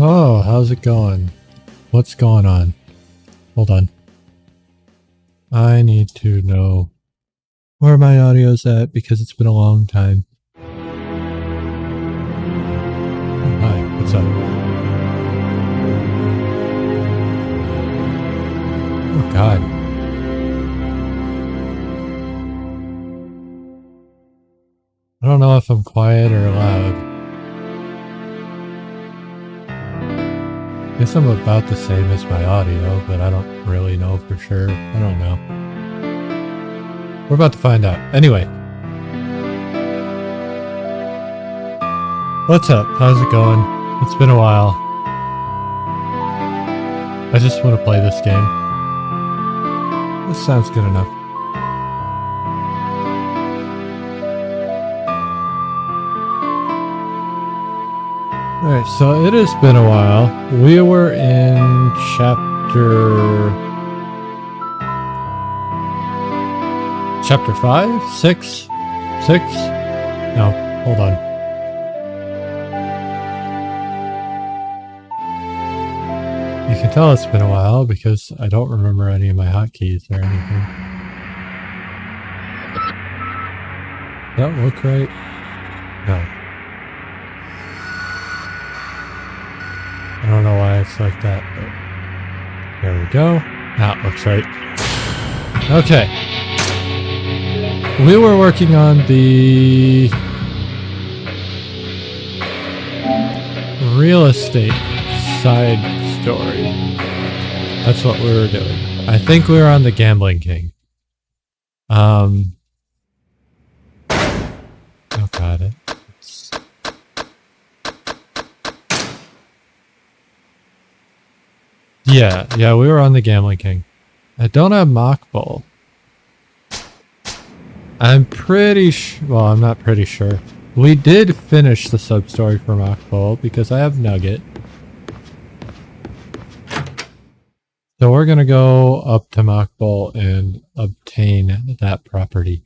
Oh, how's it going? What's going on? Hold on. I need to know where my audio's at because it's been a long time. Oh, hi, what's up? Oh god. I don't know if I'm quiet or loud. I guess I'm about the same as my audio, but I don't really know for sure. I don't know. We're about to find out. Anyway. What's up? How's it going? It's been a while. I just want to play this game. This sounds good enough. Alright, so it has been a while. We were in chapter 5? 6? 6? No, hold on. You can tell it's been a while because I don't remember any of my hotkeys or anything. Does that look right? No. I don't know why it's like that, but there we go. That looks right. Okay. We were working on the real estate side story. That's what we were doing. I think we were on the Gambling King. Oh god. Yeah, we were on the Gambling King. I don't have Mock Bowl. I'm pretty well, I'm not pretty sure. We did finish the sub-story for Mock Bowl because I have Nugget. So we're gonna go up to Mock Bowl and obtain that property.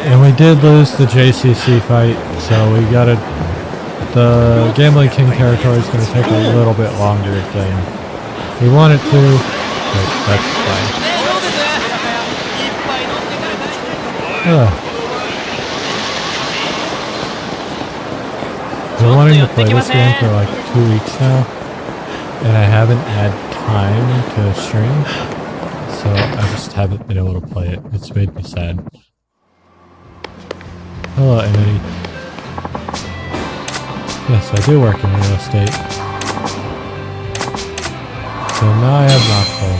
And we did lose the JCC fight, so we gotta... The Gambling King territory is gonna take a little bit longer than we want it to, but that's fine. I've been wanting to play this game for like 2 weeks now, and I haven't had time to stream. So I just haven't been able to play it. It's made me sad. Hello, Emily. Yes, I do work in real estate. So now I have Knockful.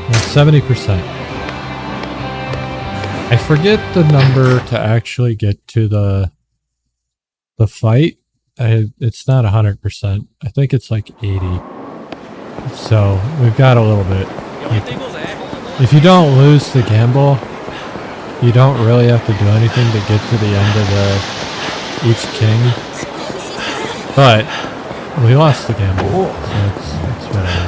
That's 70%. I forget the number to actually get to the fight. It's not 100%. I think it's like 80. So we've got a little bit. If you don't lose the gamble, you don't really have to do anything to get to the end of each king. But we lost the gamble, so it's whatever.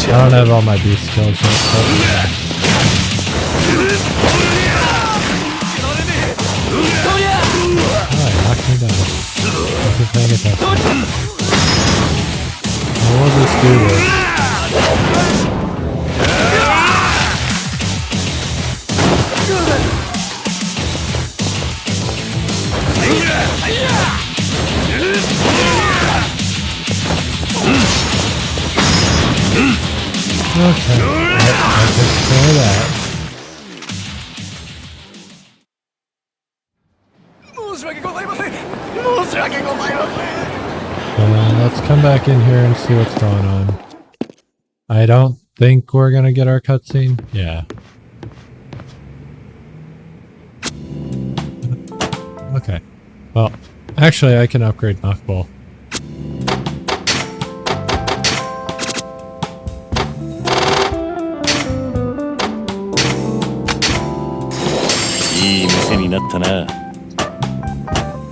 Yeah, I don't have all my beast skills yet. Knock me down. Wasn't paying attention. We'll just do this. Okay, I took care of that. Let's come back in here and see what's going on. I don't think we're gonna get our cutscene. Yeah. Okay. Well, actually I can upgrade Knockball.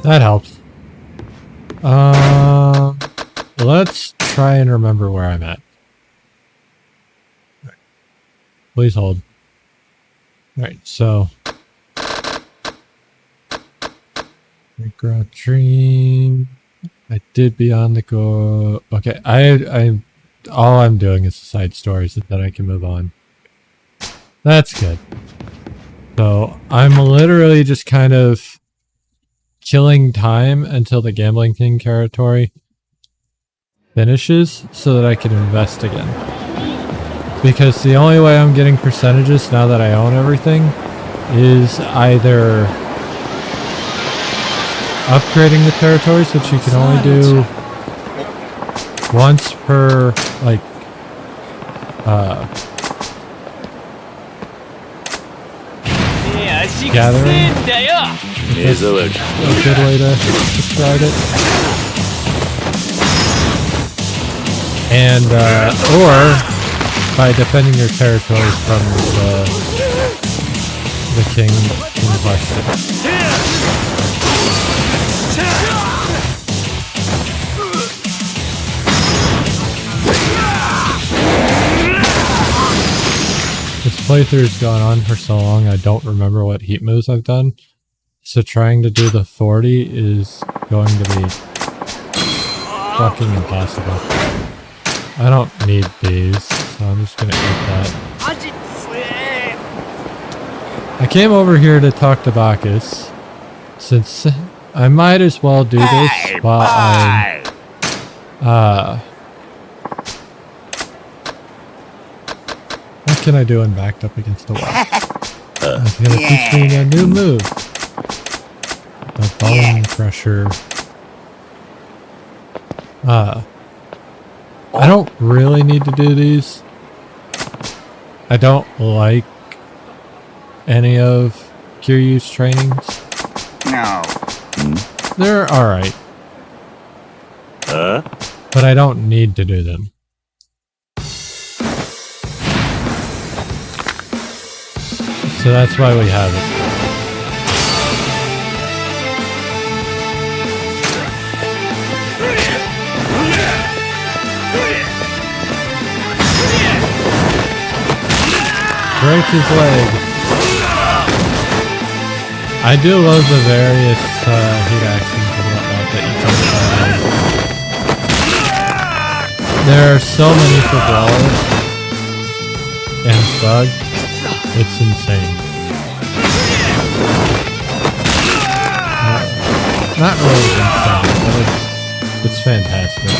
That helps. Let's try and remember where I'm at. Please hold. Alright, so Grow dream. I did Beyond the Go. Okay, I all I'm doing is the side stories, and then I can move on. That's good. So I'm literally just kind of killing time until the Gambling King territory finishes so that I can invest again. Because the only way I'm getting percentages now that I own everything is either upgrading the territories, which you can only do once per, like, gathering. That's a good way to describe it. And, or by defending your territories from the king in question. This playthrough's gone on for so long, I don't remember what heat moves I've done. So trying to do the 40 is going to be fucking impossible. I don't need these, so I'm just gonna eat that. I came over here to talk to Bacchus, since I might as well do this while I'm, what can I do when backed up against the wall? It's gonna teach me a new move. The Bone Crusher. I don't really need to do these. I don't like any of Kiryu's trainings. No. They're alright. But I don't need to do them. So that's why we have it. Break his leg. I do love the various heat actions and whatnot that you can do. There are so many for Brawler and Thug. It's insane. Not really insane, but it's fantastic.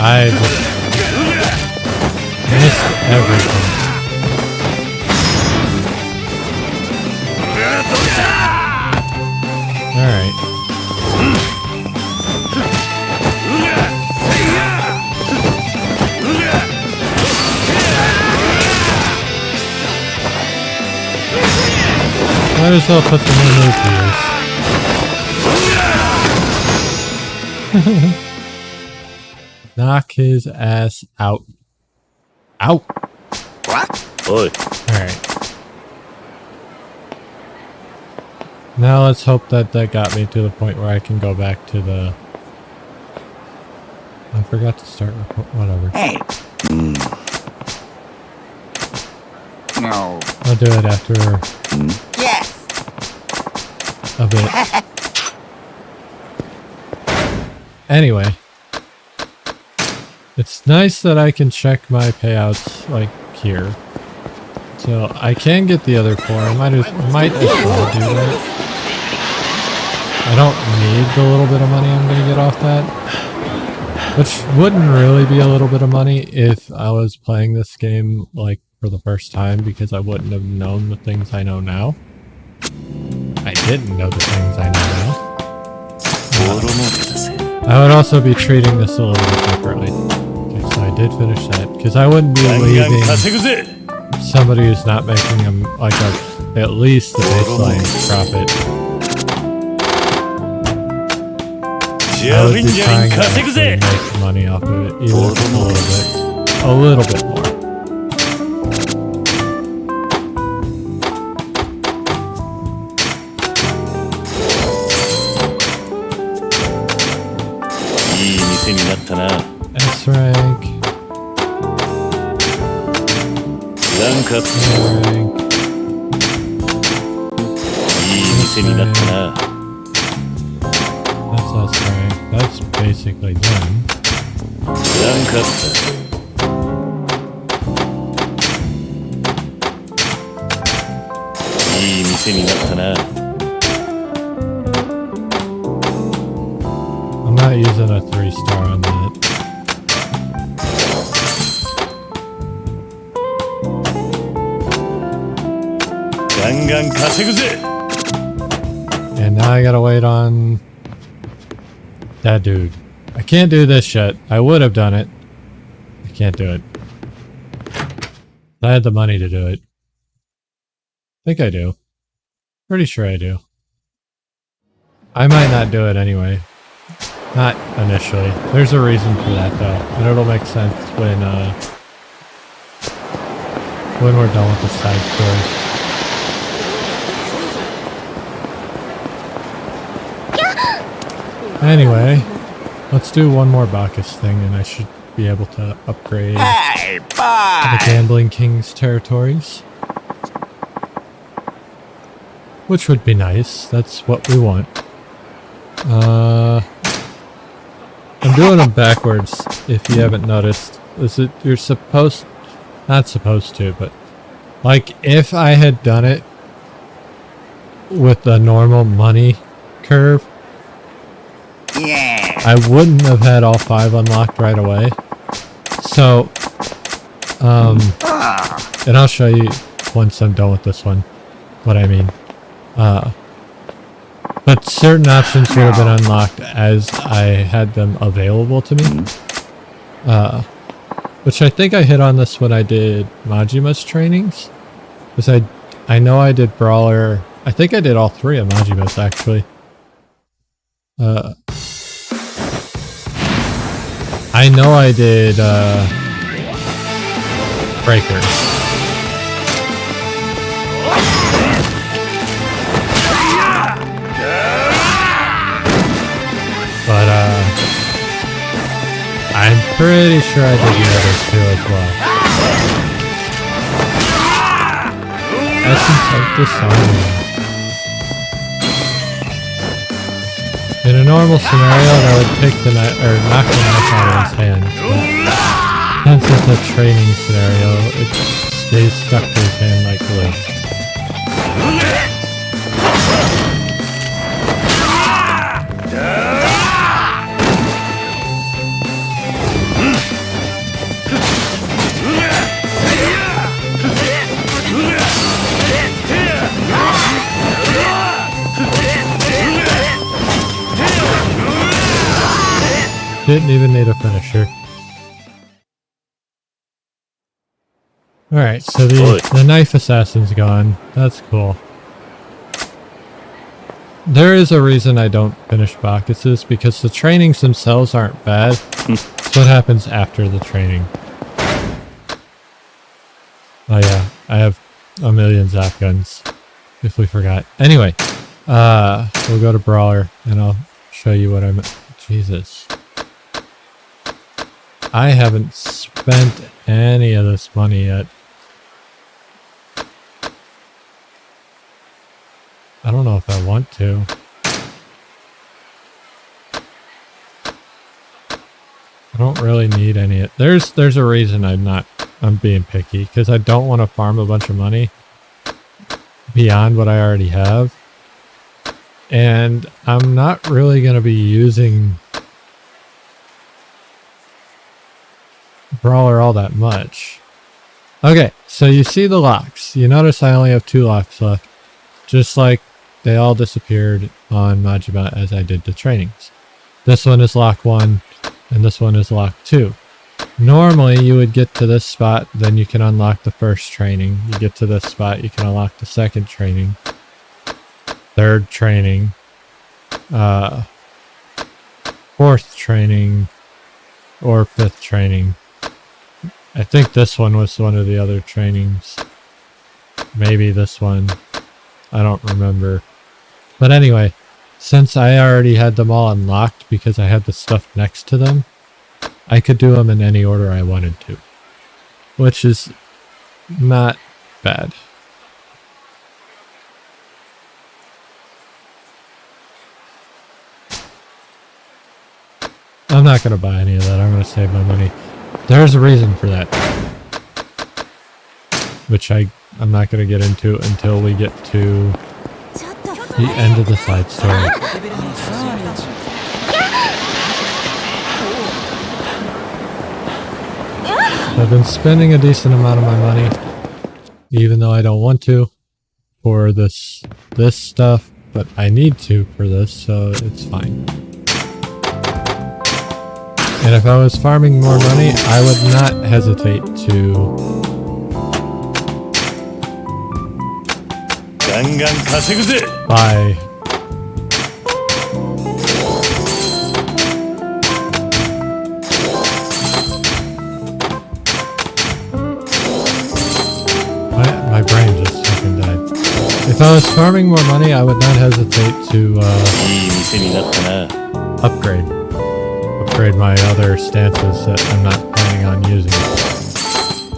I just missed everything. Alright. Might as well put the new move to use. Knock his ass out. Out! What? Oi. Alright. Now let's hope that got me to the point where I can go back to the... I forgot to start whatever. Hey. No. I'll do it after Yes. a bit. Anyway. It's nice that I can check my payouts, like, here. So, I can get the other 4. I might as well do that. I don't need the little bit of money I'm gonna get off that. Which wouldn't really be a little bit of money if I was playing this game, like, for the first time, because I wouldn't have known the things I know now. I didn't know the things I know now. I would also be treating this a little bit differently. Okay, so I did finish that, because I wouldn't be leaving somebody who's not making them, like, at least the baseline profit. I would be trying to actually make money off of it, even if it's a little bit more. S rank. Rank. That's S rank. That's basically done. I'm not using a 3-star on that. And now I gotta wait on that dude. I can't do this yet. I would have done it. I can't do it. I had the money to do it. I think I do. Pretty sure I do. I might not do it anyway. Not initially. There's a reason for that though. And it'll make sense when we're done with the side story. Anyway, let's do one more Bacchus thing and I should be able to upgrade the Gambling King's territories. Which would be nice. That's what we want. I'm doing them backwards if you haven't noticed. You're supposed... Not supposed to, but... Like, if I had done it with the normal money curve, I wouldn't have had all 5 unlocked right away. So, and I'll show you once I'm done with this one what I mean. But certain options would have been unlocked as I had them available to me. Which I think I hit on this when I did Majima's trainings. Because I know I did Brawler. I think I did all 3 of Majima's actually. I know I did Breaker. But I'm pretty sure I did the others too as well. Essence of Disarming. In a normal scenario, that would take the knife or knock the knife out of his hands. But since it's a training scenario, it stays stuck to his hand like glue. Didn't even need a finisher. Alright, so the knife assassin's gone. That's cool. There is a reason I don't finish Bacchus's, because the trainings themselves aren't bad. It's what happens after the training. Oh yeah, I have a million zap guns, if we forgot. Anyway, we'll go to Brawler, and I'll show you what I'm... Jesus. I haven't spent any of this money yet. I don't know if I want to. I don't really need any. There's a reason I'm being picky, because I don't want to farm a bunch of money beyond what I already have. And I'm not really going to be using Brawler all that much. Okay, so you see the locks. You notice I only have 2 locks left. Just like they all disappeared on Majima as I did the trainings. This one is lock 1, and this one is lock 2. Normally, you would get to this spot, then you can unlock the first training. You get to this spot, you can unlock the second training. Third training. 4th training. Or 5th training. I think this one was one of the other trainings. Maybe this one. I don't remember. But anyway, since I already had them all unlocked because I had the stuff next to them, I could do them in any order I wanted to, which is not bad. I'm not going to buy any of that. I'm going to save my money. There's a reason for that, which I'm not going to get into until we get to the end of the side story. I've been spending a decent amount of my money, even though I don't want to, for this stuff, but I need to for this, so it's fine. And if I was farming more money, I would not hesitate to buy my brain just fucking died. If I was farming more money, I would not hesitate to upgrade my other stances that I'm not planning on using.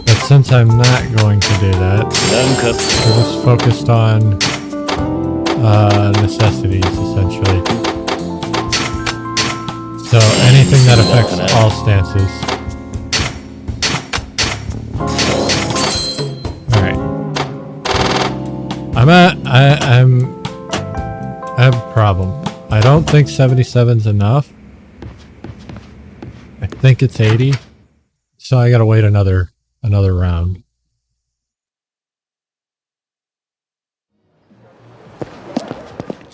But since I'm not going to do that, we're just focused on necessities, essentially. So anything that affects all stances. Alright. I have a problem. I don't think 77's enough. I think it's 80, so I gotta wait another round.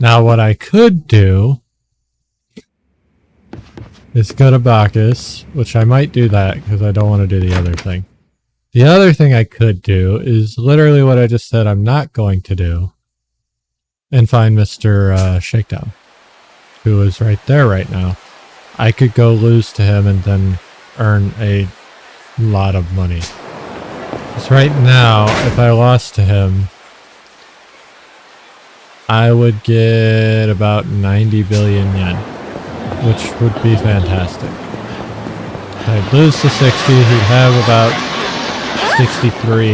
Now what I could do is go to Bacchus, which I might do that because I don't want to do the other thing. The other thing I could do is literally what I just said I'm not going to do, and find Mr. Shakedown, who is right there right now. I could go lose to him and then earn a lot of money. Because right now, if I lost to him, I would get about 90 billion yen, which would be fantastic. If I'd lose to 60, he'd have about 63.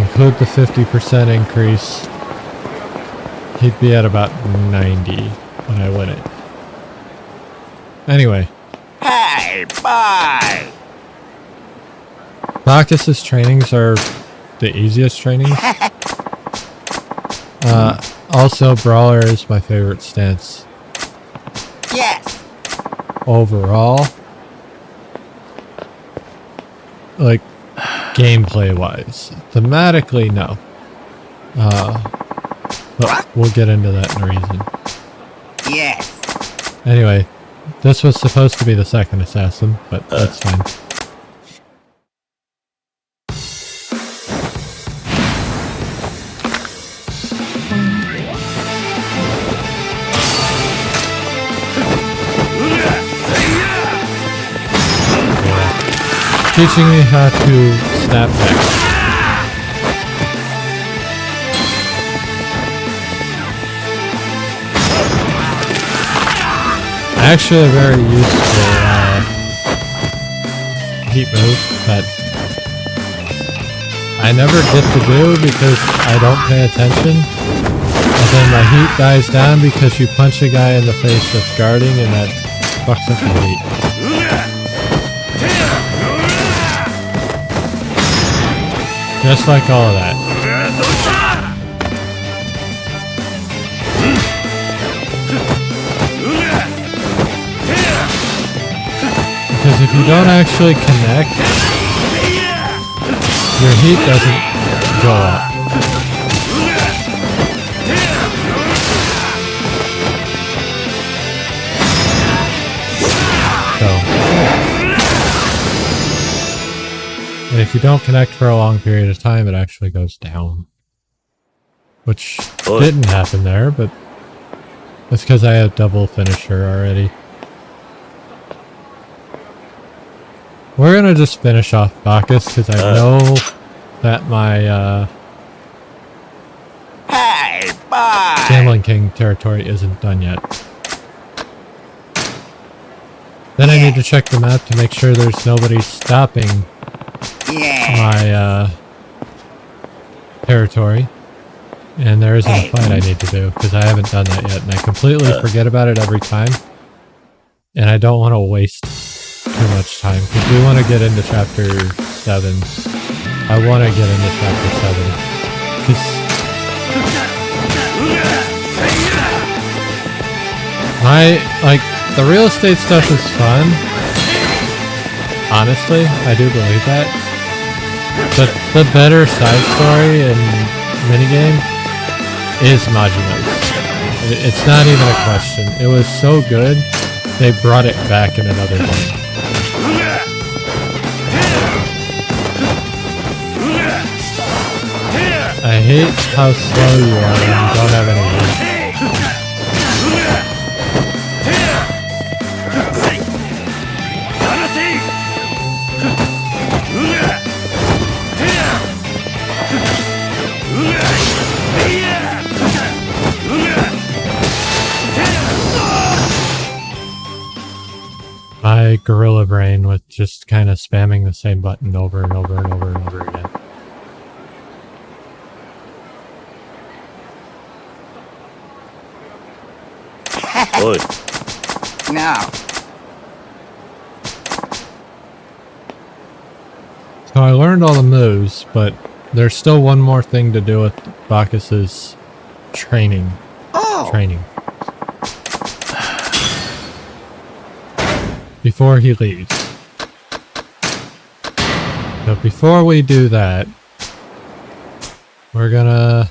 Include the 50% increase, he'd be at about 90 when I win it. Anyway. Hey, bye! Bacchus's trainings are the easiest trainings. Also, Brawler is my favorite stance. Yes! Overall. Like, gameplay-wise. Thematically, no. But we'll get into that in a reason. Yes! Anyway. This was supposed to be the second assassin, but that's fine. Yeah. Teaching me how to snap back. Actually a very useful heat move that I never get to do because I don't pay attention, and then my heat dies down because you punch a guy in the face that's guarding and that fucks up the heat. Just like all of that. Because if you don't actually connect, your heat doesn't go up. So, and if you don't connect for a long period of time, it actually goes down. Which didn't happen there, but that's because I have double finisher already. We're gonna just finish off Bacchus because I know that my Hey, bye! Gambling King territory isn't done yet. Then I need to check the map to make sure there's nobody stopping my territory. And there isn't a fight I need to do, because I haven't done that yet, and I completely forget about it every time. And I don't want to waste too much time, because we want to get into Chapter 7. I want to get into Chapter 7. The real estate stuff is fun. Honestly, I do believe that. But the better side story and minigame is Majima's. It's not even a question. It was so good, they brought it back in another game. I hate how slow you are when you don't have any heat. My gorilla brain with just kind of spamming the same button over and over and over and over again. Good. No. So I learned all the moves, but there's still one more thing to do with Bacchus's training. Before he leaves. But before we do that, we're gonna...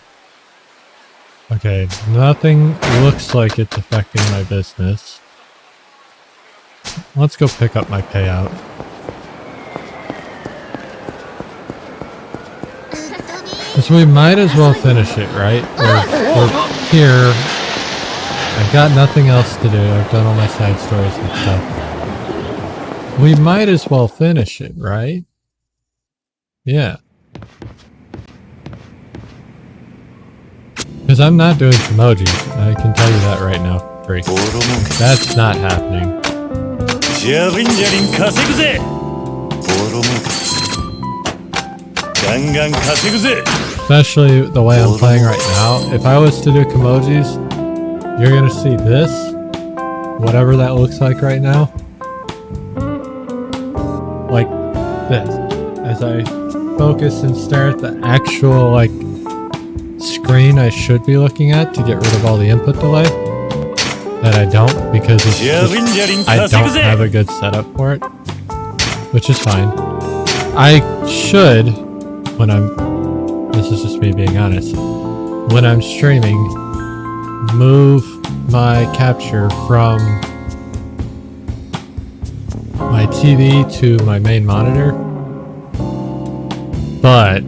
Okay, nothing looks like it's affecting my business. Let's go pick up my payout. Because we might as well finish it, right? We're here. I've got nothing else to do. I've done all my side stories and stuff. We might as well finish it, right? Yeah. Because I'm not doing emojis. I can tell you that right now for free. That's not happening. Especially the way I'm playing right now. If I was to do emojis, you're gonna see this. Whatever that looks like right now. Like this. As I focus and stare at the actual, like, screen I should be looking at to get rid of all the input delay that I don't, because it's just, I don't have a good setup for it, which is fine. I should, when this is just me being honest, when I'm streaming, move my capture from my TV to my main monitor, but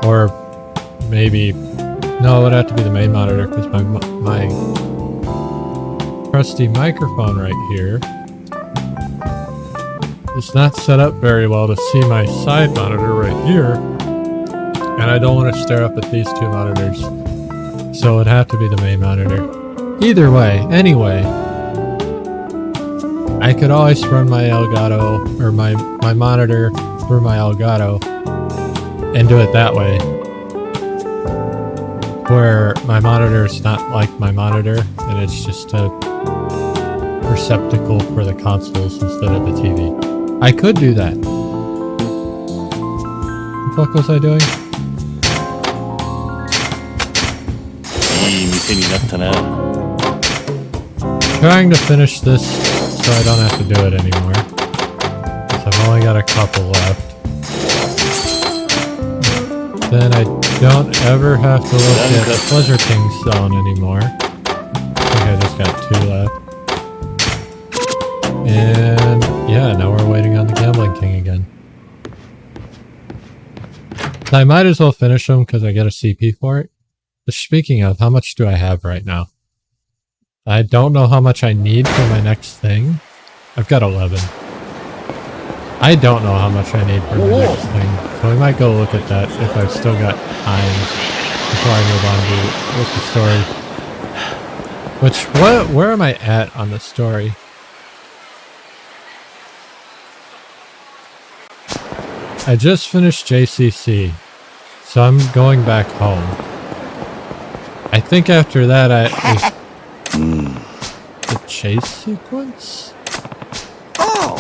or maybe, no, it would have to be the main monitor, because my trusty microphone right here is not set up very well to see my side monitor right here, and I don't want to stare up at these two monitors, so it'd have to be the main monitor. Either way, anyway, I could always run my Elgato, or my monitor through my Elgato, and do it that way, where my monitor is not like my monitor, and it's just a receptacle for the consoles instead of the TV. I could do that. What the fuck was I doing? Trying to finish this so I don't have to do it anymore, because I've only got a couple left. Then I don't ever have to look at Pleasure King Zone anymore. I think I just got 2 left. And yeah, now we're waiting on the Gambling King again. So I might as well finish them because I get a CP for it. But speaking of, how much do I have right now? I don't know how much I need for my next thing. I've got 11. I don't know how much I need for my next thing, so I might go look at that if I've still got time before I move on to with the story. Where am I at on the story? I just finished JCC, so I'm going back home. I think after that is the chase sequence? Oh.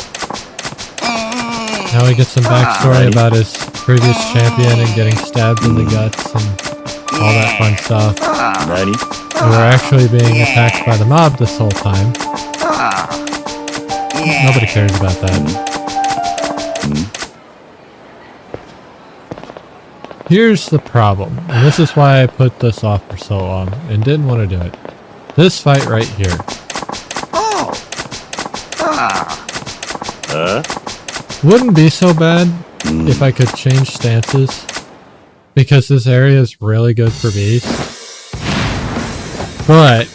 Now we get some backstory about his previous champion and getting stabbed in the guts and all that fun stuff. Nani? We were actually being attacked by the mob this whole time. Nobody cares about that. Here's the problem, and this is why I put this off for so long and didn't want to do it. This fight right here. Wouldn't be so bad if I could change stances, because this area is really good for beasts. But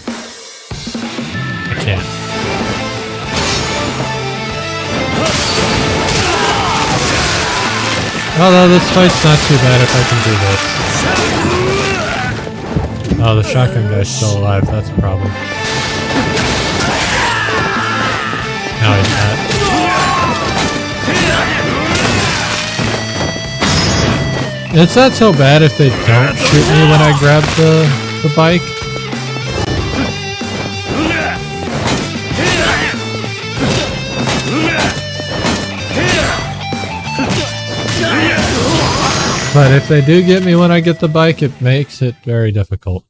I can't. Although this fight's not too bad if I can do this. Oh, the shotgun guy's still alive. That's a problem. No, he's not. It's not so bad if they don't shoot me when I grab the bike. But if they do get me when I get the bike, it makes it very difficult.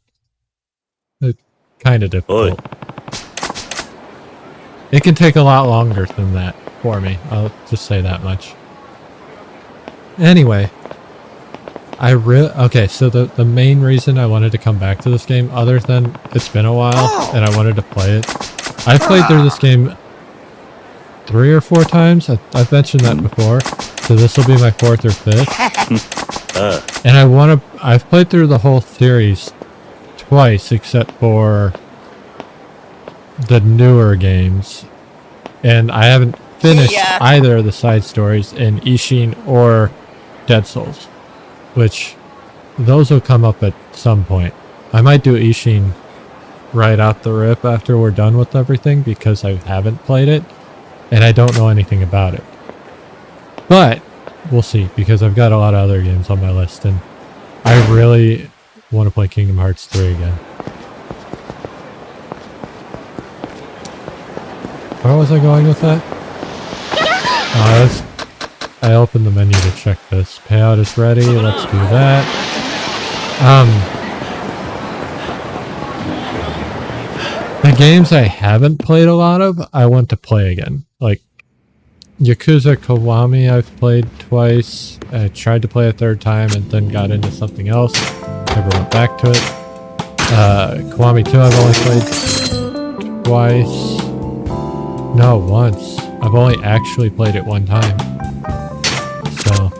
It's kind of difficult. It can take a lot longer than that for me. I'll just say that much. Anyway, okay, so the main reason I wanted to come back to this game, other than it's been a while and I wanted to play it, I've played through this game 3 or 4 times. I've mentioned that before, so this will be my 4th or 5th. And I've played through the whole series twice, except for the newer games, and I haven't finished either of the side stories in Ishin or Dead Souls, which those will come up at some point. I might do Ishin right out the rip after we're done with everything, because I haven't played it and I don't know anything about it. But we'll see, because I've got a lot of other games on my list and I really want to play Kingdom Hearts 3 again. Where was I going with that? I opened the menu to check this. Payout is ready. Let's do that. The games I haven't played a lot of, I want to play again. Like Yakuza Kiwami I've played twice. I tried to play a 3rd time and then got into something else. Never went back to it. Kiwami 2 I've only played twice. No, once. I've only actually played it 1 time. So,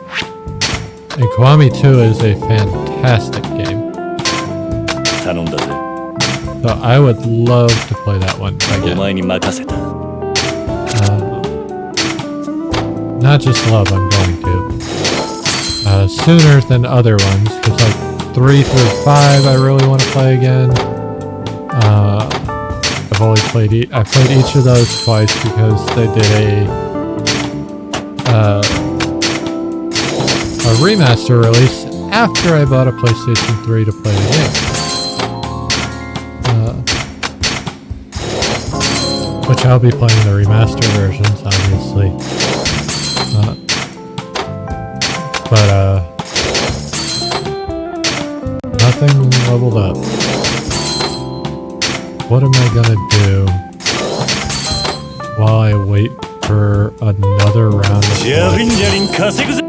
and Kiwami 2 is a fantastic game. So I would love to play that one again. Not just love, I'm going to. Sooner than other ones, because like 3 through 5 I really want to play again. I've played each of those twice because they did a remaster release after I bought a PlayStation 3 to play the game. Which I'll be playing the remaster versions, obviously. Nothing leveled up. What am I gonna do while I wait for another round of fights?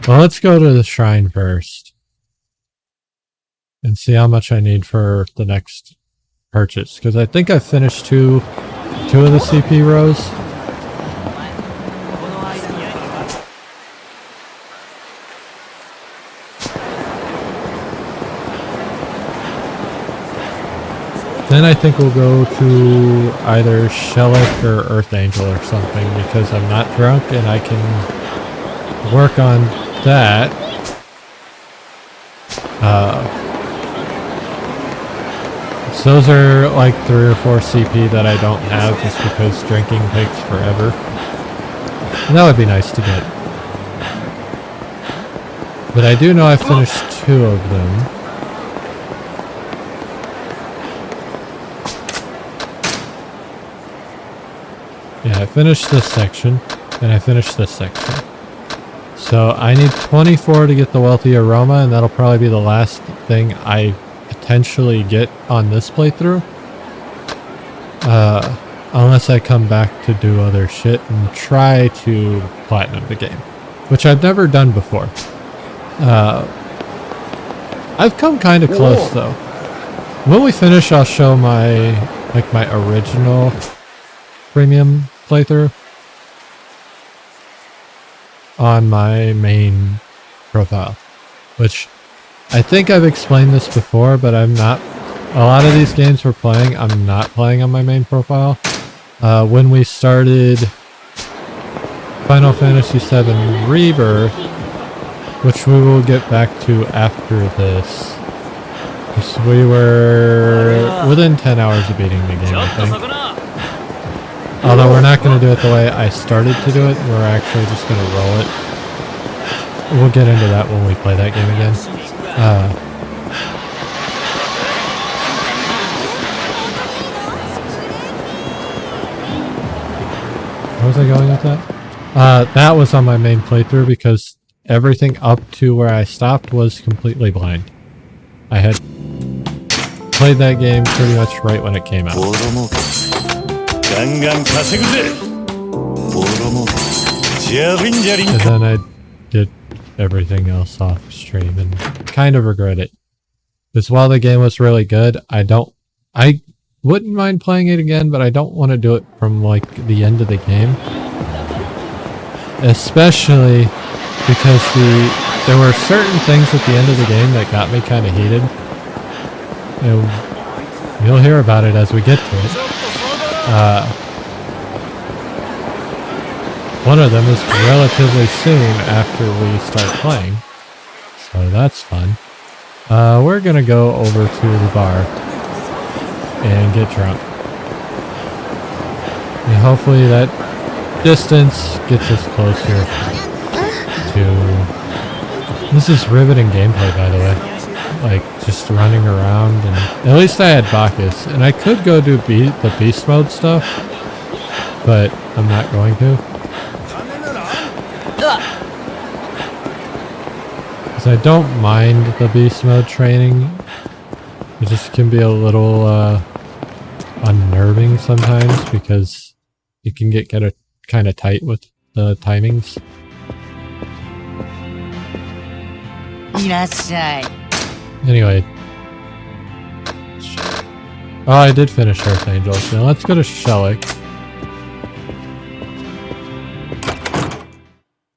Well, let's go to the shrine first and see how much I need for the next purchase, because I think I finished two of the CP rows. Then I think we'll go to either Shellick or Earth Angel or something, because I'm not drunk and I can work on that. So those are like 3 or 4 CP that I don't have just because drinking takes forever. And that would be nice to get. But I do know I finished 2 of them. Yeah, I finished this section, and I finished this section. So I need 24 to get the Wealthy Aroma, and that'll probably be the last thing I potentially get on this playthrough. Unless I come back to do other shit and try to platinum the game, which I've never done before. I've come kind of close though. When we finish, I'll show my original premium playthrough on my main profile, which I think I've explained this before, but I'm not. A lot of these games we're playing, I'm not playing on my main profile. When we started Final Fantasy VII Rebirth, which we will get back to after this, because we were within 10 hours of beating the game, I think. Although we're not going to do it the way I started to do it, we're actually just going to roll it. We'll get into that when we play that game again. Where was I going with that? That was on my main playthrough because everything up to where I stopped was completely blind. I had played that game pretty much right when it came out. And then I did everything else off stream and kind of regret it. Because while the game was really good, I wouldn't mind playing it again, but I don't want to do it from like the end of the game. Especially because there were certain things at the end of the game that got me kind of heated. You'll hear about it as we get to it. One of them is relatively soon after we start playing, so that's fun. We're gonna go over to the bar and get drunk. And hopefully that distance gets us closer to... This is riveting gameplay, by the way. Like, just running around, and at least I had Bacchus. And I could go do the beast mode stuff, but I'm not going to. Because I don't mind the beast mode training. It just can be a little unnerving sometimes because it can get kind of tight with the timings. Anyway. Oh, I did finish Earth Angels. Now let's go to Shellick.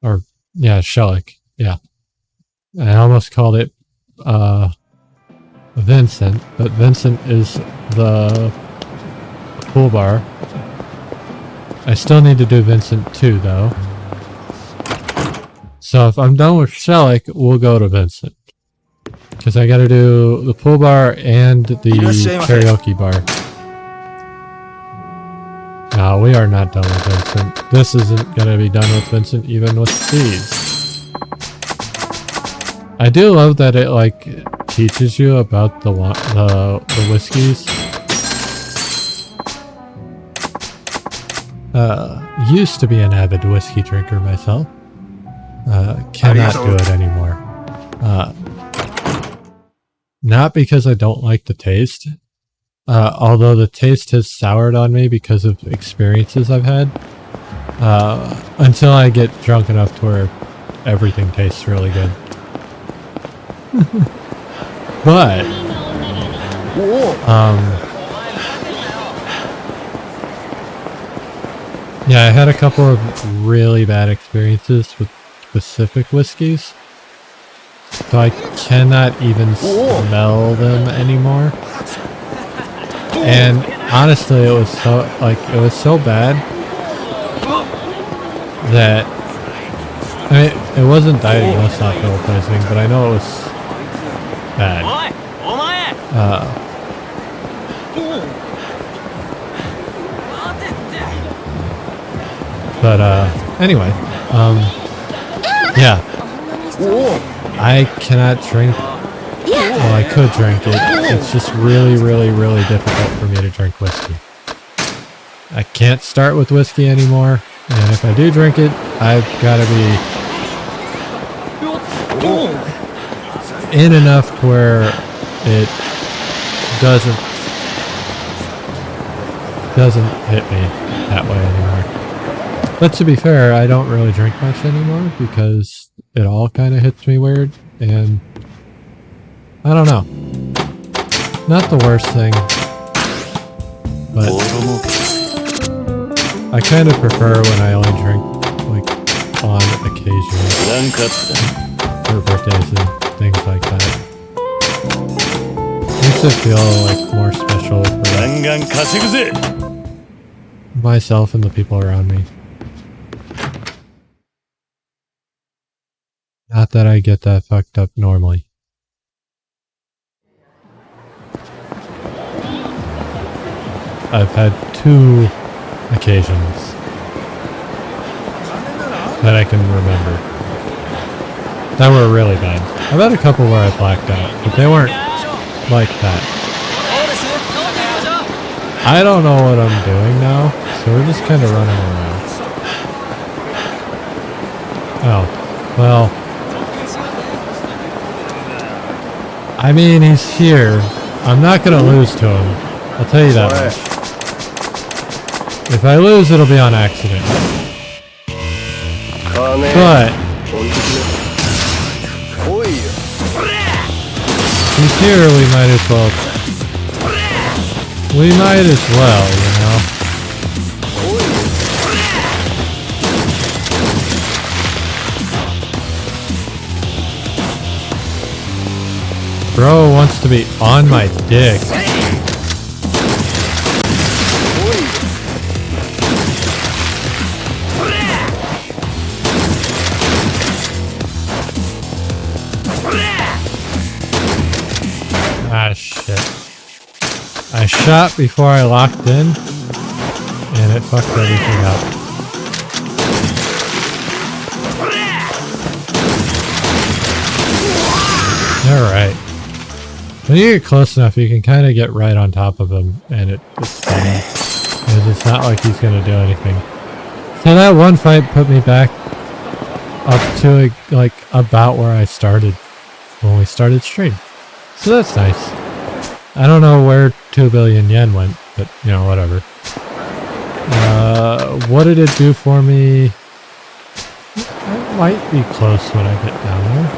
Or, yeah, Shellick. Yeah. I almost called it Vincent, but Vincent is the pool bar. I still need to do Vincent too, though. So if I'm done with Shellick, we'll go to Vincent. Because I gotta do the pool bar and the karaoke bar. No, we are not done with Vincent. This isn't gonna be done with Vincent even with these. I do love that it like teaches you about the whiskeys. Used to be an avid whiskey drinker myself. Cannot do it anymore. Not because I don't like the taste, although the taste has soured on me because of experiences I've had, until I get drunk enough to where everything tastes really good. But, yeah, I had a couple of really bad experiences with specific whiskeys. So I cannot even smell them anymore. And honestly, it was so bad that I mean, it wasn't diagnosed alcohol poisoning, but I know it was bad. But Anyway, yeah. I cannot drink. Well, I could drink it. It's just really, really, really difficult for me to drink whiskey. I can't start with whiskey anymore, and if I do drink it, I've got to be in enough to where it doesn't hit me that way anymore. But to be fair, I don't really drink much anymore because it all kind of hits me weird, and I don't know. Not the worst thing, but I kind of prefer when I only drink like on occasion for birthdays and things like that. Makes it feel like more special for myself and the people around me. Not that I get that fucked up normally. I've had 2 occasions that I can remember that were really bad. I've had a couple where I blacked out, but they weren't like that. I don't know what I'm doing now, so we're just kind of running around. Oh, well. I mean, he's here. I'm not gonna lose to him. I'll tell you that much. If I lose, it'll be on accident. But he's here, we might as well. We might as well, you know. Bro wants to be on my dick. Ah, shit. I shot before I locked in, and it fucked everything up. Alright. When you get close enough, you can kind of get right on top of him, and it's fine. Because it's not like he's going to do anything. So that one fight put me back up to, like, about where I started when we started stream. So that's nice. I don't know where 2 billion yen went, but, you know, whatever. What did it do for me? It might be close when I get down there.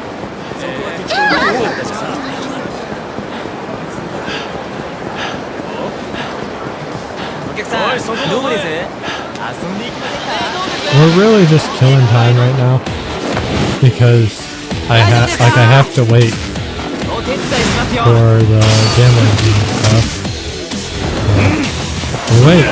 We're really just killing time right now because I have to wait for the gambling and stuff. So, we wait.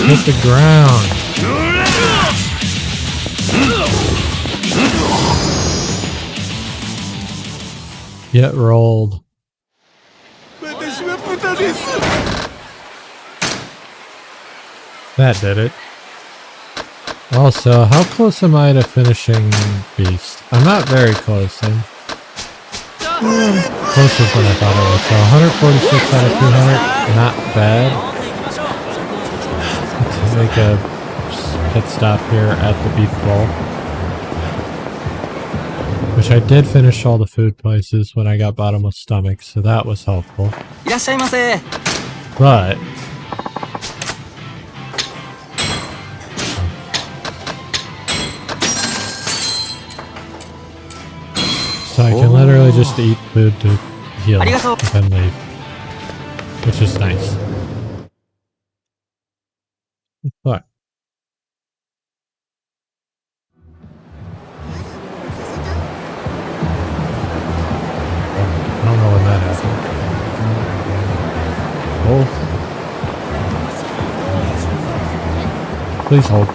Hit the ground. Get rolled. That did it. Also, how close am I to finishing Beast? I'm not very close. I'm closer than I thought I was. So 146 out of 200. Not bad. Let's make a pit stop here at the Beef Bowl. Which I did finish all the food places when I got bottomless stomach, so that was helpful. But so I can literally just eat food to heal and then leave. Which is nice. But go. Please hold.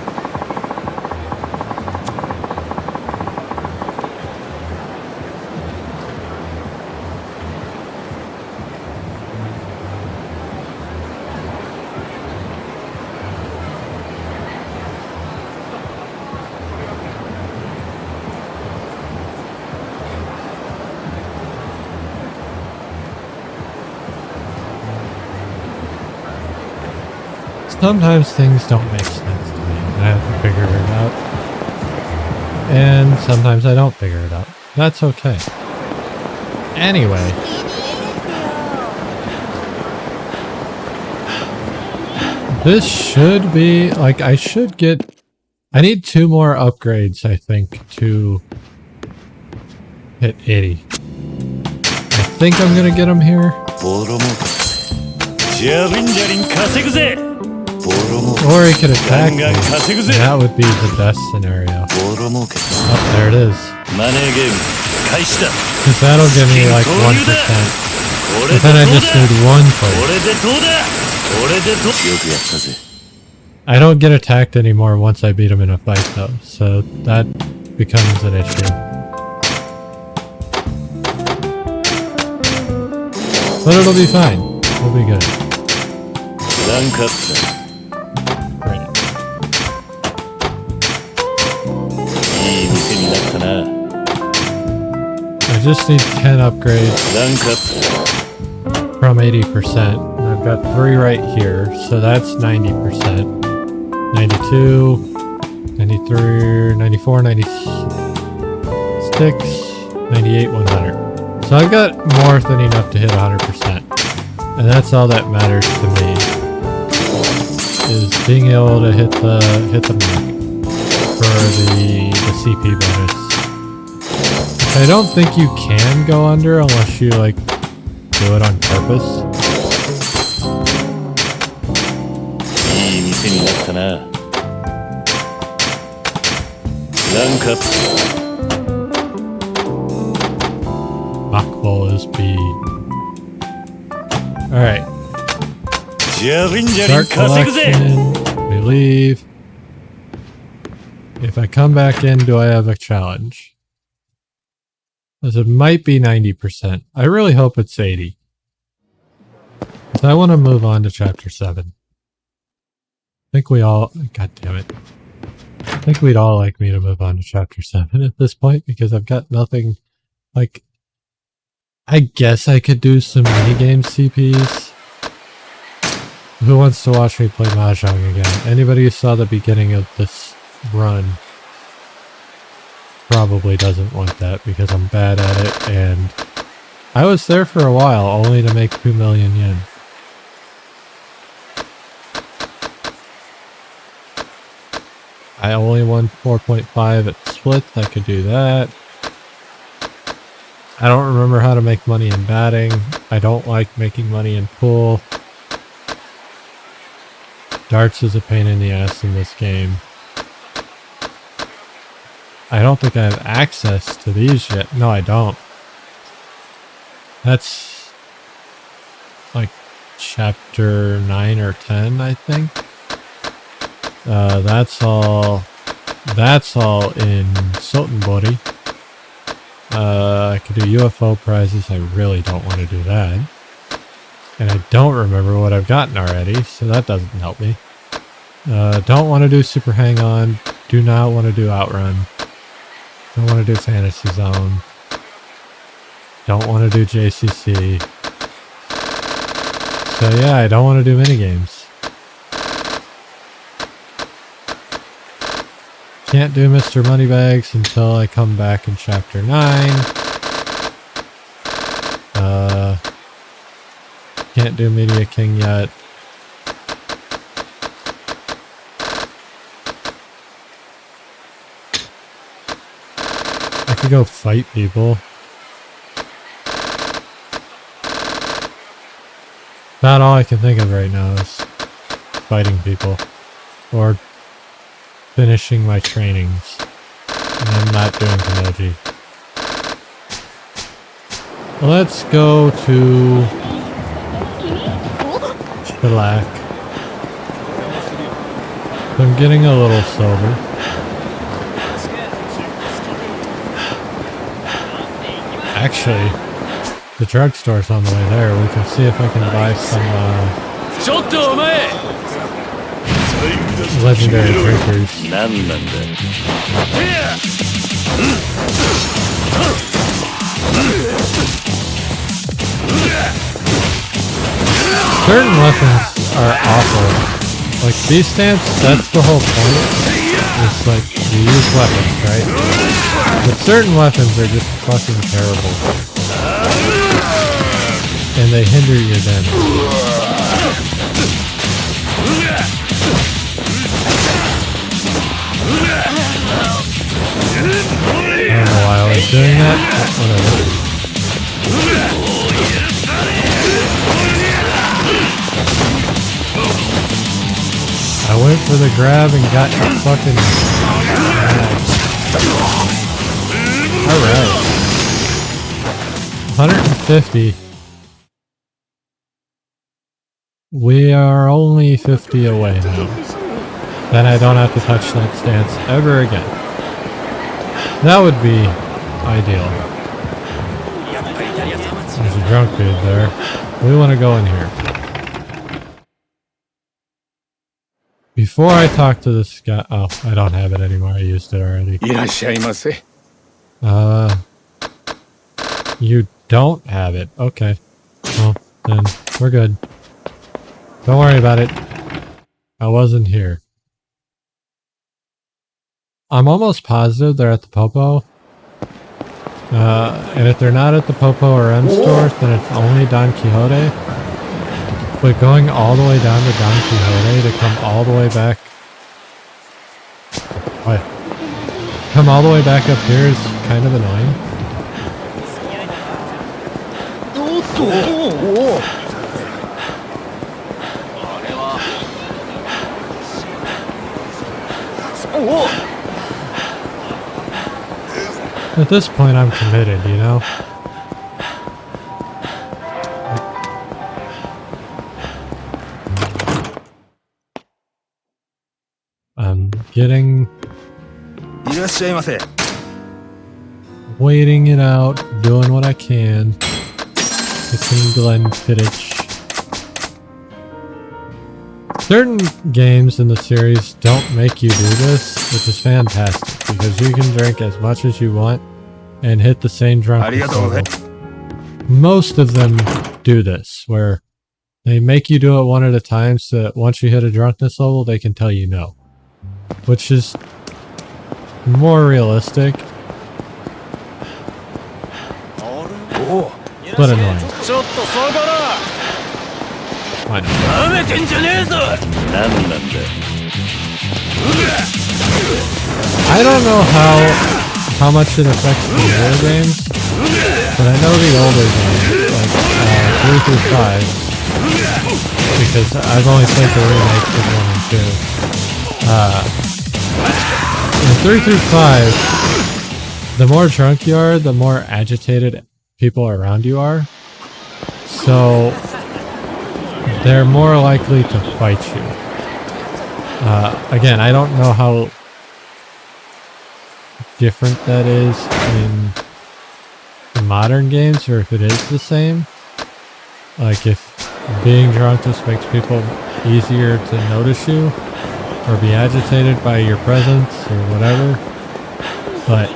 Sometimes things don't make sense to me, and I have to figure it out. And sometimes I don't figure it out. That's okay. Anyway. This should be, like, I need 2 more upgrades, I think, to hit 80. I think I'm gonna get them here. Or he could attack me. That would be the best scenario. Oh, there it is. Because that'll give me like 1%. But then I just need 1 point. I don't get attacked anymore once I beat him in a fight though. So that becomes an issue. But it'll be fine. It'll be good. I just need 10 upgrades from 80%. And I've got 3 right here, so that's 90%. 92, 93, 94, 96, 98, 100. So I've got more than enough to hit 100%. And that's all that matters to me. Is being able to hit the mark for the CP bonus. I don't think you can go under unless you like do it on purpose. Mockball is B. Alright. Start collection. We leave. If I come back in, do I have a challenge? As it might be 90%. I really hope it's 80. Because I want to move on to chapter 7. I think we all... God damn it. I think we'd all like me to move on to chapter 7 at this point, because I've got nothing... Like... I guess I could do some minigame CPs. Who wants to watch me play Mahjong again? Anybody who saw the beginning of this run probably doesn't want that because I'm bad at it, and I was there for a while only to make 2 million yen. I only won 4.5 at splits. I could do that. I don't remember how to make money in batting. I don't like making money in pool. Darts is a pain in the ass in this game. I don't think I have access to these yet. No, I don't. That's like chapter 9 or 10, I think. That's all in Sotenbori. I could do UFO prizes. I really don't want to do that. And I don't remember what I've gotten already, so that doesn't help me. Don't want to do Super Hang-On. Do not want to do Outrun. Don't want to do Fantasy Zone. Don't want to do JCC. So yeah, I don't want to do minigames. Can't do Mr. Moneybags until I come back in chapter 9. Can't do Media King yet. I could go fight people. About all I can think of right now is fighting people. Or finishing my trainings. And I'm not doing Kanoji. Let's go to the lack. I'm getting a little sober. Actually, the drugstore's on the way there. We can see if I can buy some legendary drinkers. 何なんだ。 Certain weapons are awful. Like these stamps, that's the whole point. It's like you use weapons, right? But certain weapons are just fucking terrible. And they hinder your damage. I don't know why I was doing that, but whatever. I went for the grab and got fucking... Alright. 150. We are only 50 away now. Then I don't have to touch that stance ever again. That would be ideal. There's a drunk dude there. We want to go in here. Before I talk to this guy... Oh, I don't have it anymore. I used it already. いらっしゃいませ。 You don't have it. Okay. Well, then we're good. Don't worry about it. I wasn't here. I'm almost positive they're at the Popo. And if they're not at the Popo or M store, then it's only Don Quixote. But going all the way down to Don Quixote to come all the way back... What? Come all the way back up here is kind of annoying. At this point, I'm committed, you know? I'm getting... いらっしゃいませ。 waiting it out, doing what I can. Fixing Glenn Fittich. Certain games in the series don't make you do this, which is fantastic, because you can drink as much as you want and hit the same drunkenness level. Most of them do this, where they make you do it one at a time so that once you hit a drunkenness level, they can tell you no. Which is more realistic, but annoying. Why not? 何なんだ。 I don't know how much it affects the newer games, but I know the older games, like 3 through 5, because I've only played the remakes of 1 and 2. In 3 through 5, the more drunk you are, the more agitated people around you are. So they're more likely to fight you. Again, I don't know how different that is in modern games, or if it is the same. Like if being drunk just makes people easier to notice you or be agitated by your presence or whatever. But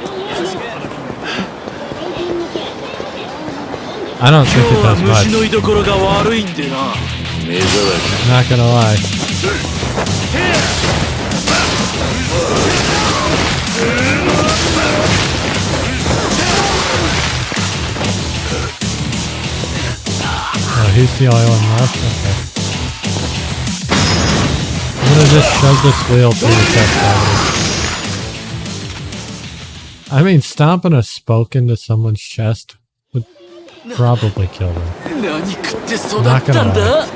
I don't think it does much. Not gonna lie. Oh, he's the only one left? Okay. I'm gonna just shove this wheel through the chest cavity. I mean, stomping a spoke into someone's chest would probably kill them. Not gonna lie.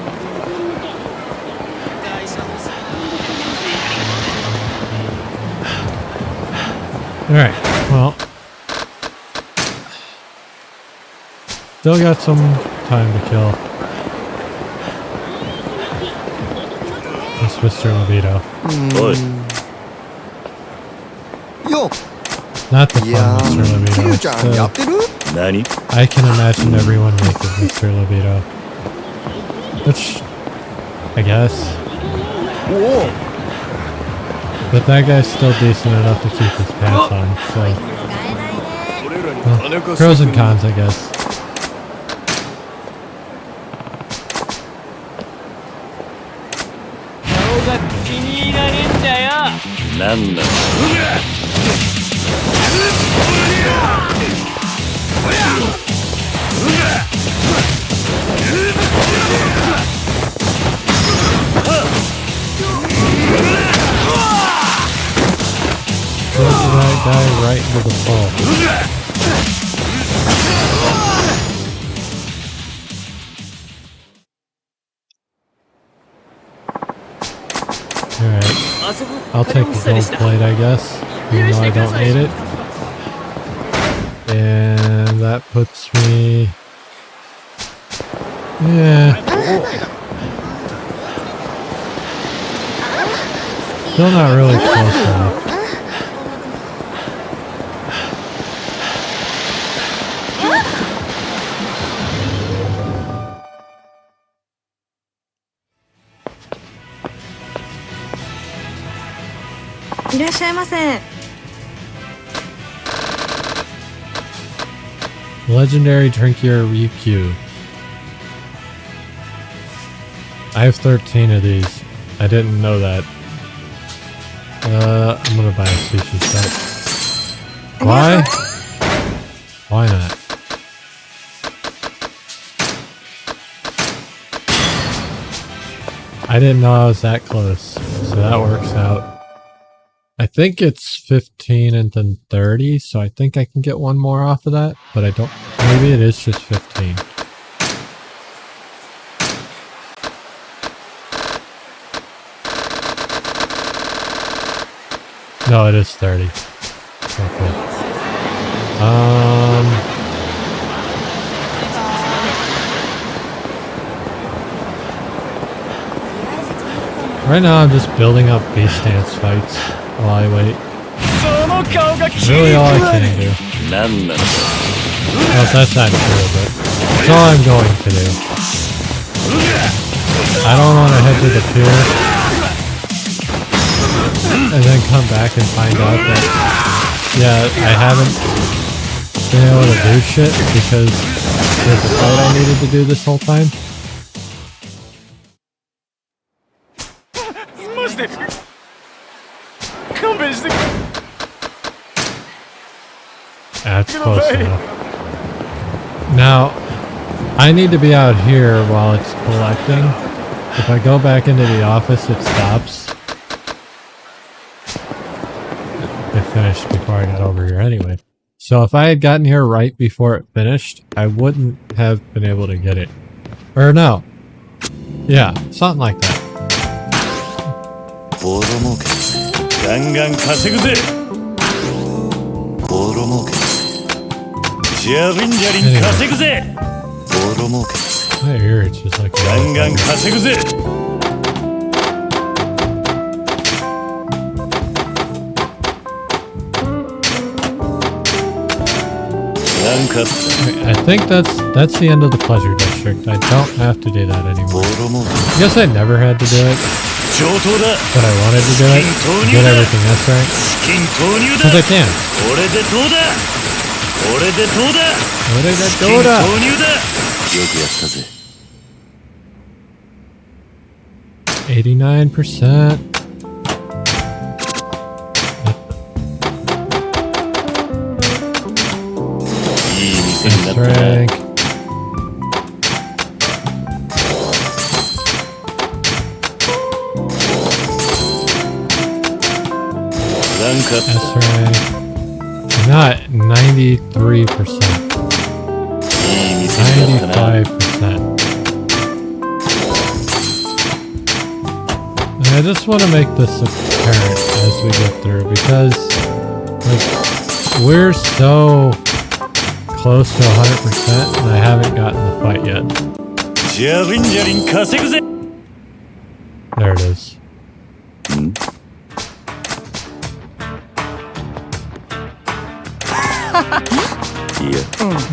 Alright, well. Still got some time to kill. Mr. Libido. おい よ Not the い fun や Mr. ー Libido. キリュウ It's ちゃんやっ the, てる 何 I can imagine everyone naked Mr. Libido. Which, I guess. おお But that guy's still decent enough to keep his pants on, so. Well, pros and cons, I guess. 顔が気に入らねえんだよ。なんだ Throw that guy right into the pole. Alright, あそこ I'll take the gold plate, I guess, even though I don't need it. And that puts me... Yeah. Still not really close enough. Legendary Trinkier Ryukyu. I have 13 of these. I didn't know that. I'm gonna buy a sushi set. Why? Why not? I didn't know I was that close, so that works out. I think it's 15 and then 30, so I think I can get one more off of that, but I don't. Maybe it is just 15. No, it is 30. Okay. Right now I'm just building up beast stance fights while I wait. その顔が気に Really 入 all I ら can ね do. なんなんだ Well, that's not true, but it's all I'm going to do. I don't want to head to the pier and then come back and find out that, yeah, I haven't been able to do shit because there's a fight I needed to do this whole time. え。マジで勘弁して。 That's close enough. Now, I need to be out here while it's collecting. If I go back into the office, it stops. It finished before I got over here anyway. So if I had gotten here right before it finished, I wouldn't have been able to get it. Or no. Yeah, something like that. ボロ儲けガンガン稼ぐぜボロ儲けジャリンジャリン稼ぐぜボロ儲け My ear itches just like ガンガン稼ぐぜなんか I think that's the end of the pleasure district. I don't have to do that ボ anymore. ロ儲け I guess I never had to do it, 上等だ but I wanted to do it to get everything else right. 金投入 Because だ I can. これでどうだこれでどうだ What did I 金 do? 投入だよくやったぜ 89%. That's Rank. S rank. Not 93%. 95%. And I just want to make this apparent as we get through because, like, we're so close to 100% and I haven't gotten the fight yet. ジャリンジャリン稼ぐぜ There it is.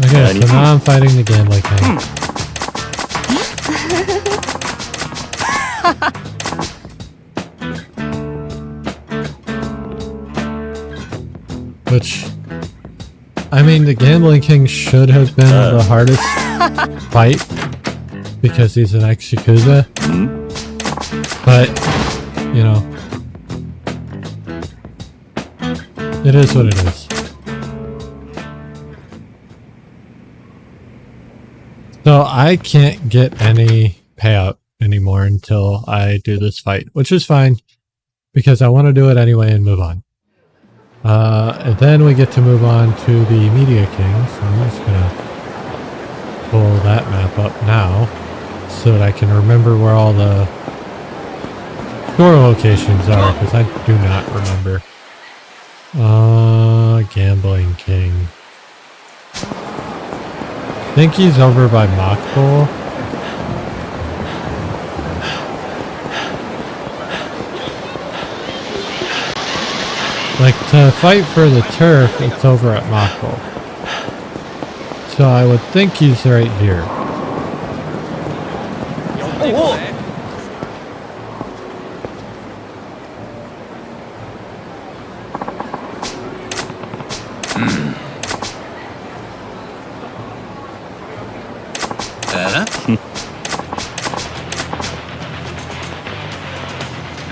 Okay, so now I'm fighting the gambling king. Which, I mean, the gambling king should have been the hardest fight because he's an ex-Yakuza. But, you know, it is what it is. So I can't get any payout anymore until I do this fight, which is fine because I want to do it anyway and move on. And then we get to move on to the Media King, so I'm just gonna pull that map up now so that I can remember where all the store locations are, because I do not remember. Gambling King. I think he's over by Mockpool. Like, to fight for the turf, it's over at Mockpool. So I would think he's right here.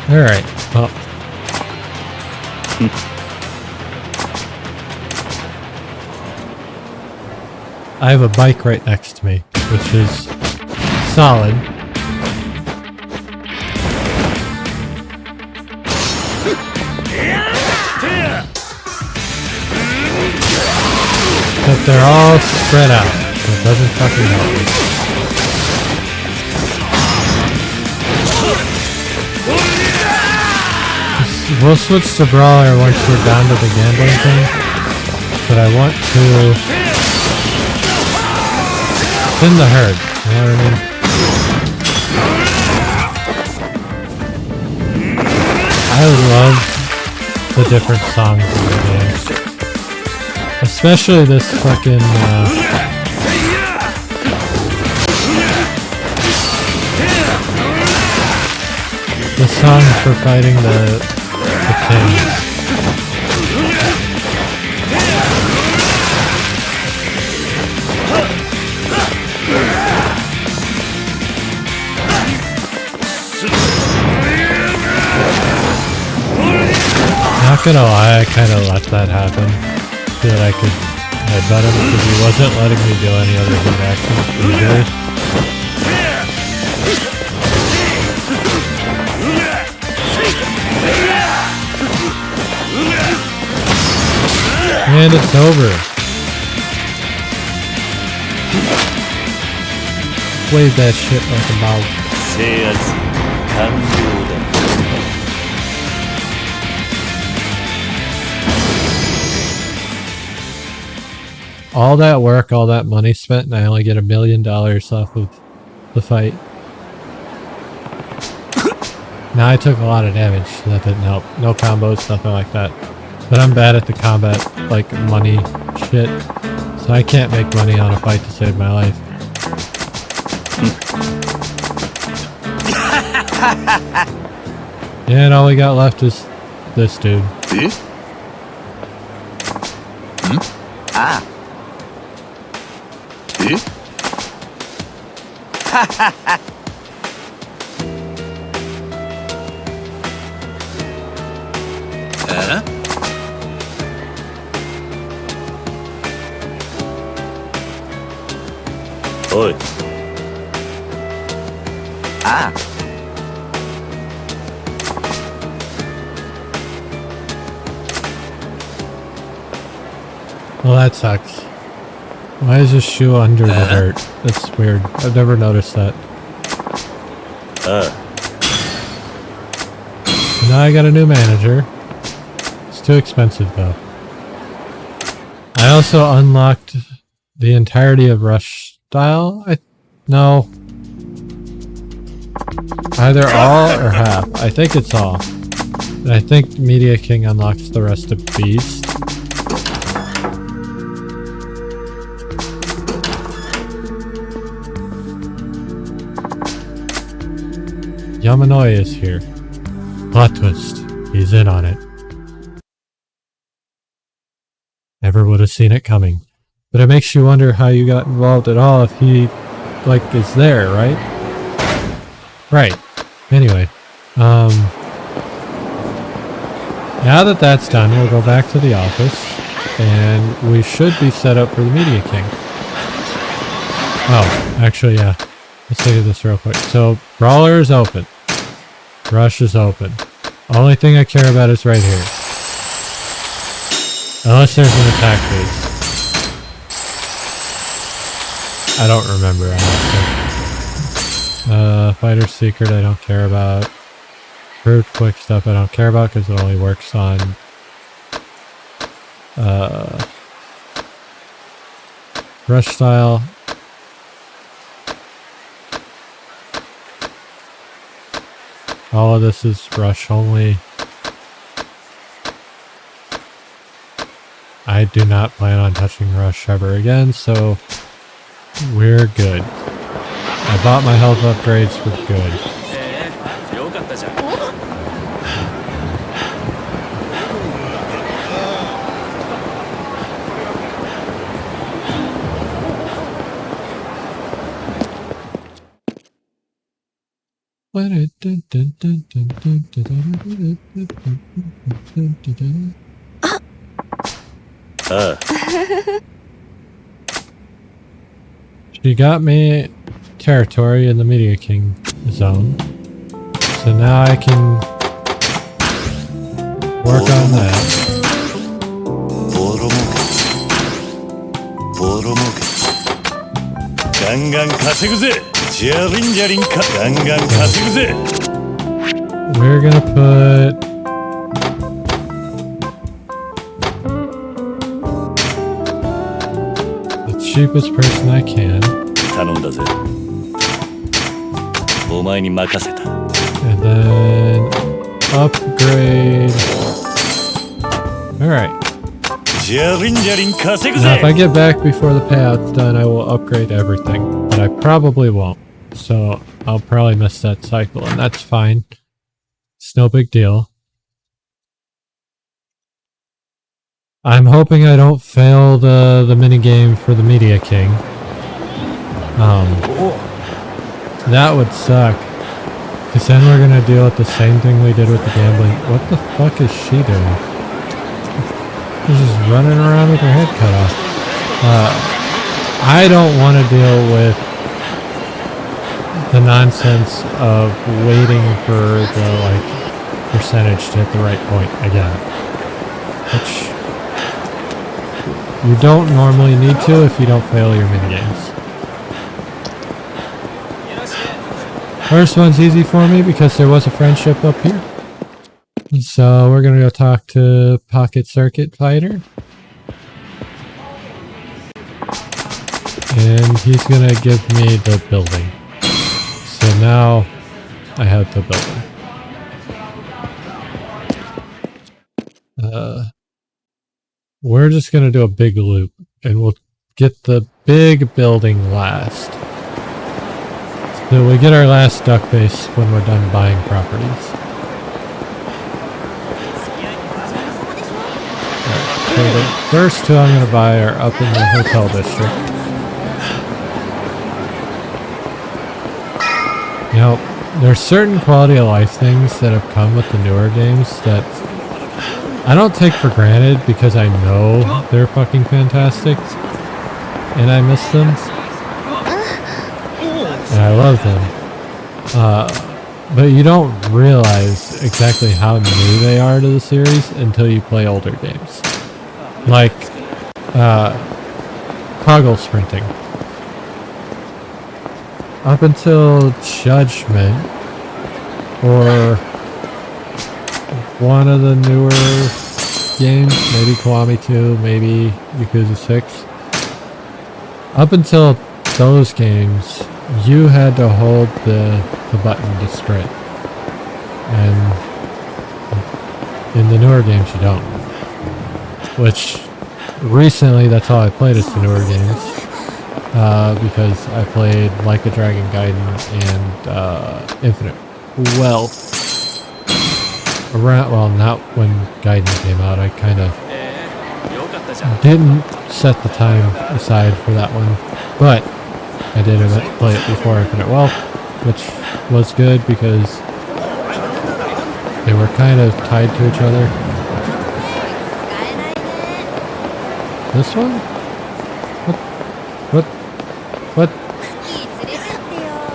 Alright, well. I have a bike right next to me, which is solid. But they're all spread out, so it doesn't fucking help me. We'll switch to Brawler once we're down to the gambling thing, but I want to thin the herd, you know what I mean? I love the different songs in the game. Especially this fucking, the song for fighting the kings. Not gonna lie, I kinda let that happen so that I could headbutt him because he wasn't letting me do any other good actions either. And it's over. Wave that shit like a mouse. All that work, all that money spent, and I only get $1 million off of the fight. Now I took a lot of damage, so that didn't help. No combos, nothing like that. But I'm bad at the combat, like, money shit. So I can't make money on a fight to save my life. And all we got left is this dude. Oi. Well, that sucks. Why is his shoe under the dirt? That's weird. I've never noticed that. Now I got a new manager. It's too expensive though. I also unlocked the entirety of Rush Style. No. Either all or half. I think it's all. And I think Media King unlocks the rest of Beast. Yamanoi is here. Plot twist. He's in on it. Never would have seen it coming. But it makes you wonder how you got involved at all if he, like, is there, right? Right. Anyway. Now that that's done, we'll go back to the office. And we should be set up for the Media King. Oh, actually, yeah. Let's look at this real quick. So, Brawler is open. Rush is open. Only thing I care about is right here. Unless there's an attack phase. I don't remember, honestly. Fighter Secret I don't care about. Curved Quick Stuff I don't care about because it only works on... Rush Style. All of this is Rush only. I do not plan on touching Rush ever again, so we're good. I bought my health upgrades, we're good. She got me territory in the Media King zone. So now I can work on that. We're gonna put the cheapest person I can. And then upgrade. Alright. Now if I get back before the payout's done, I will upgrade everything. But I probably won't. So I'll probably miss that cycle, and that's fine. It's no big deal. I'm hoping I don't fail the minigame for the Media King. That would suck. Because then we're going to deal with the same thing we did with the gambling. What the fuck is she doing? She's just running around with her head cut off. I don't want to deal with the nonsense of waiting for the, like, percentage to hit the right point again. Which you don't normally need to if you don't fail your minigames. First one's easy for me because there was a friendship up here. So we're gonna go talk to Pocket Circuit Fighter. And he's gonna give me the building. So now I have the building. We're just gonna do a big loop and we'll get the big building last. So we get our last duck base when we're done buying properties. Alright, so the first two I'm going to buy are up in the hotel district. You know, there's certain quality of life things that have come with the newer games that I don't take for granted because I know they're fucking fantastic and I miss them. And I love them. But you don't realize exactly how new they are to the series until you play older games. Like, toggle sprinting. Up until Judgment, or one of the newer games, maybe Kiwami 2, maybe Yakuza 6. Up until those games, you had to hold the button to sprint. And in the newer games you don't. Which, recently, that's all I played is the newer games. Because I played Like a Dragon Gaiden and Infinite. Well, not when Gaiden came out. I kind of didn't set the time aside for that one. But I did play it before Infinite Wealth, which was good because they were kind of tied to each other. This one? What?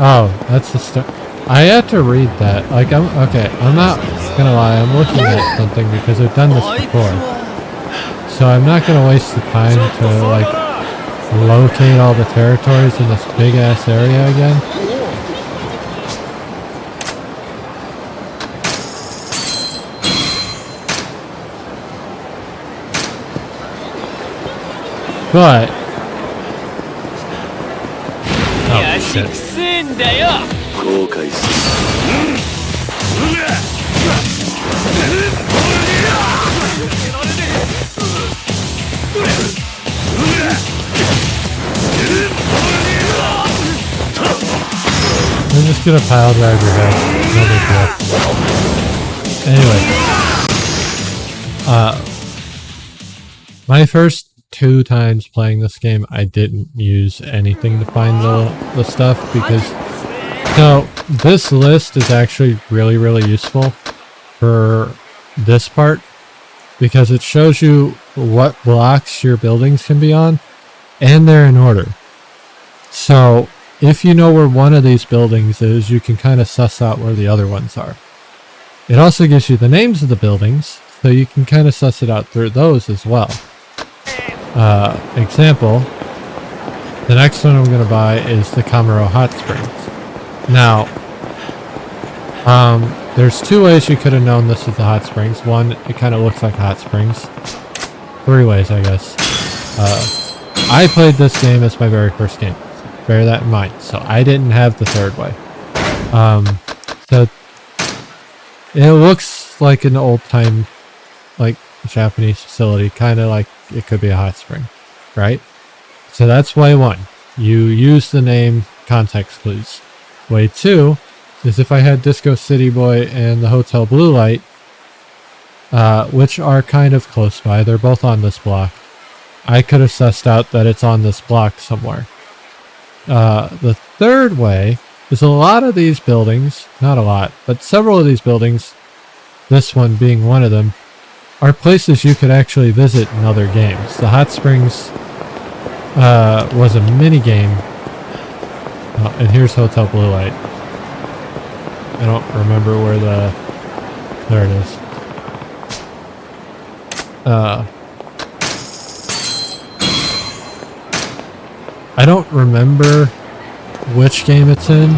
Oh, that's the start. I had to read that. Like, I'm not gonna lie, I'm looking at something because I've done this before. So I'm not gonna waste the time to, like, locate all the territories in this big ass area again. But oh shit. 後悔する I'm just gonna pile drive your head. No big deal. Anyway, my first 2 times playing this game, I didn't use anything to find the stuff because so this list is actually really useful for this part because it shows you what blocks your buildings can be on and they're in order. So if you know where one of these buildings is, you can kind of suss out where the other ones are. It also gives you the names of the buildings, so you can kind of suss it out through those as well. Example, the next one I'm going to buy is the Kamaro Hot Springs. Now, there's 2 ways you could have known this is the hot springs. One, it kind of looks like hot springs. 3 ways, I guess. I played this game as my very first game. Bear that in mind. So I didn't have the 3rd way. So it looks like an old time, like Japanese facility, kind of like it could be a hot spring, right? So that's way 1. You use the name context clues. Way 2 is if I had Disco City Boy and the Hotel Blue Light, which are kind of close by. They're both on this block. I could have sussed out that it's on this block somewhere. The 3rd way is a lot of these buildings, not a lot, but several of these buildings, this one being one of them, are places you could actually visit in other games. The Hot Springs was a mini game. Oh, and here's Hotel Blue Light. I don't remember where there it is. I don't remember which game it's in.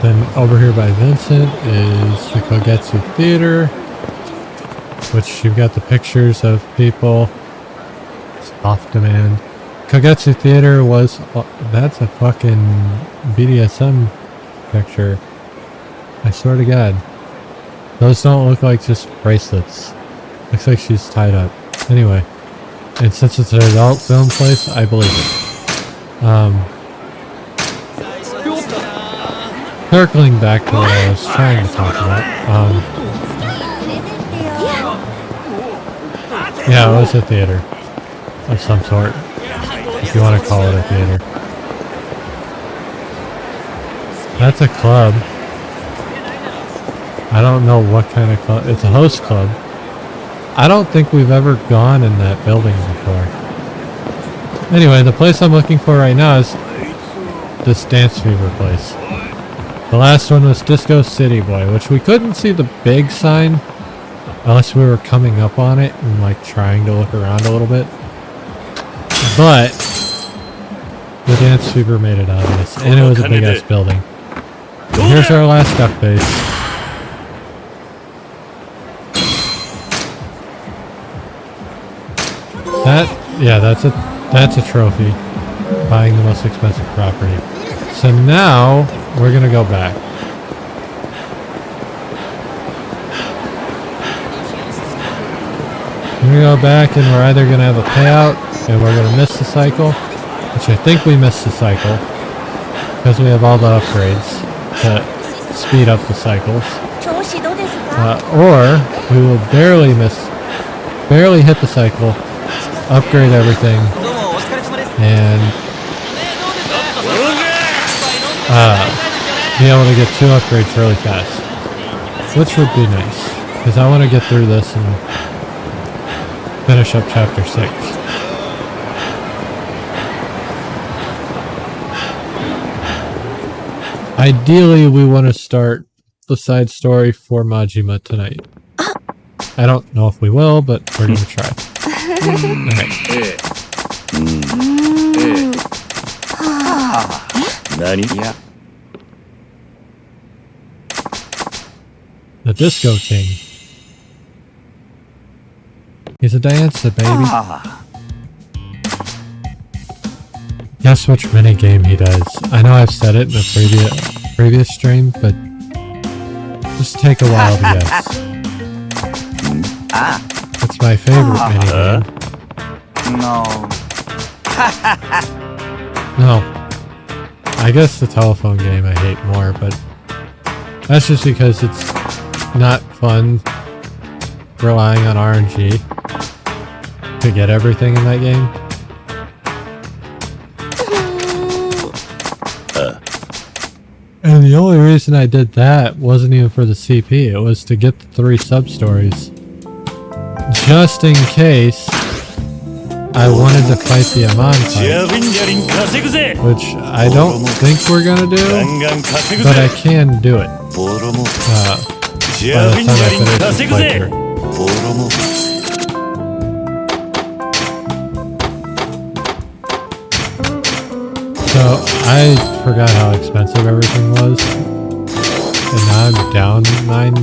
Then over here by Vincent is the Kogetsu Theater, which you've got the pictures of people. It's off demand. Kogetsu Theater was, that's a fucking BDSM picture. I swear to God. Those don't look like just bracelets. Looks like she's tied up. Anyway. And since it's an adult film place, I believe it. Circling back to what I was trying to talk about. Yeah, it was a theater. Of some sort. If you want to call it a theater. That's a club. I don't know what kind of club. It's a host club. I don't think we've ever gone in that building before. Anyway, the place I'm looking for right now is this Dance Fever place. The last one was Disco City Boy, which we couldn't see the big sign unless we were coming up on it and like trying to look around a little bit. But the Dance Fever made it obvious, and it was a big ass building. And here's our last duck base. That's a trophy. Buying the most expensive property. So now we're gonna go back. We're gonna go back and we're either gonna have a payout and we're gonna miss the cycle, which I think we missed the cycle because we have all the upgrades to speed up the cycles. Or we will barely hit the cycle, upgrade everything, and be able to get 2 upgrades really fast, which would be nice because I want to get through this and finish up chapter 6. Ideally, we want to start the side story for Majima tonight. I don't know if we will, but we're going to try. Nani? Yeah. The Disco King. He's a dancer, baby. Guess which minigame he does. I know I've said it in a previous stream, but just take a while to guess. It's my favorite minigame. No. No. I guess the telephone game I hate more, but that's just because it's not fun relying on RNG to get everything in that game. And the only reason I did that wasn't even for the CP, it was to get the 3 sub-stories. Just in case I wanted to fight the Amon fight, which I don't think we're gonna do, but I can do it. By the time I finish this playthrough. So, I forgot how expensive everything was, and now I'm down 9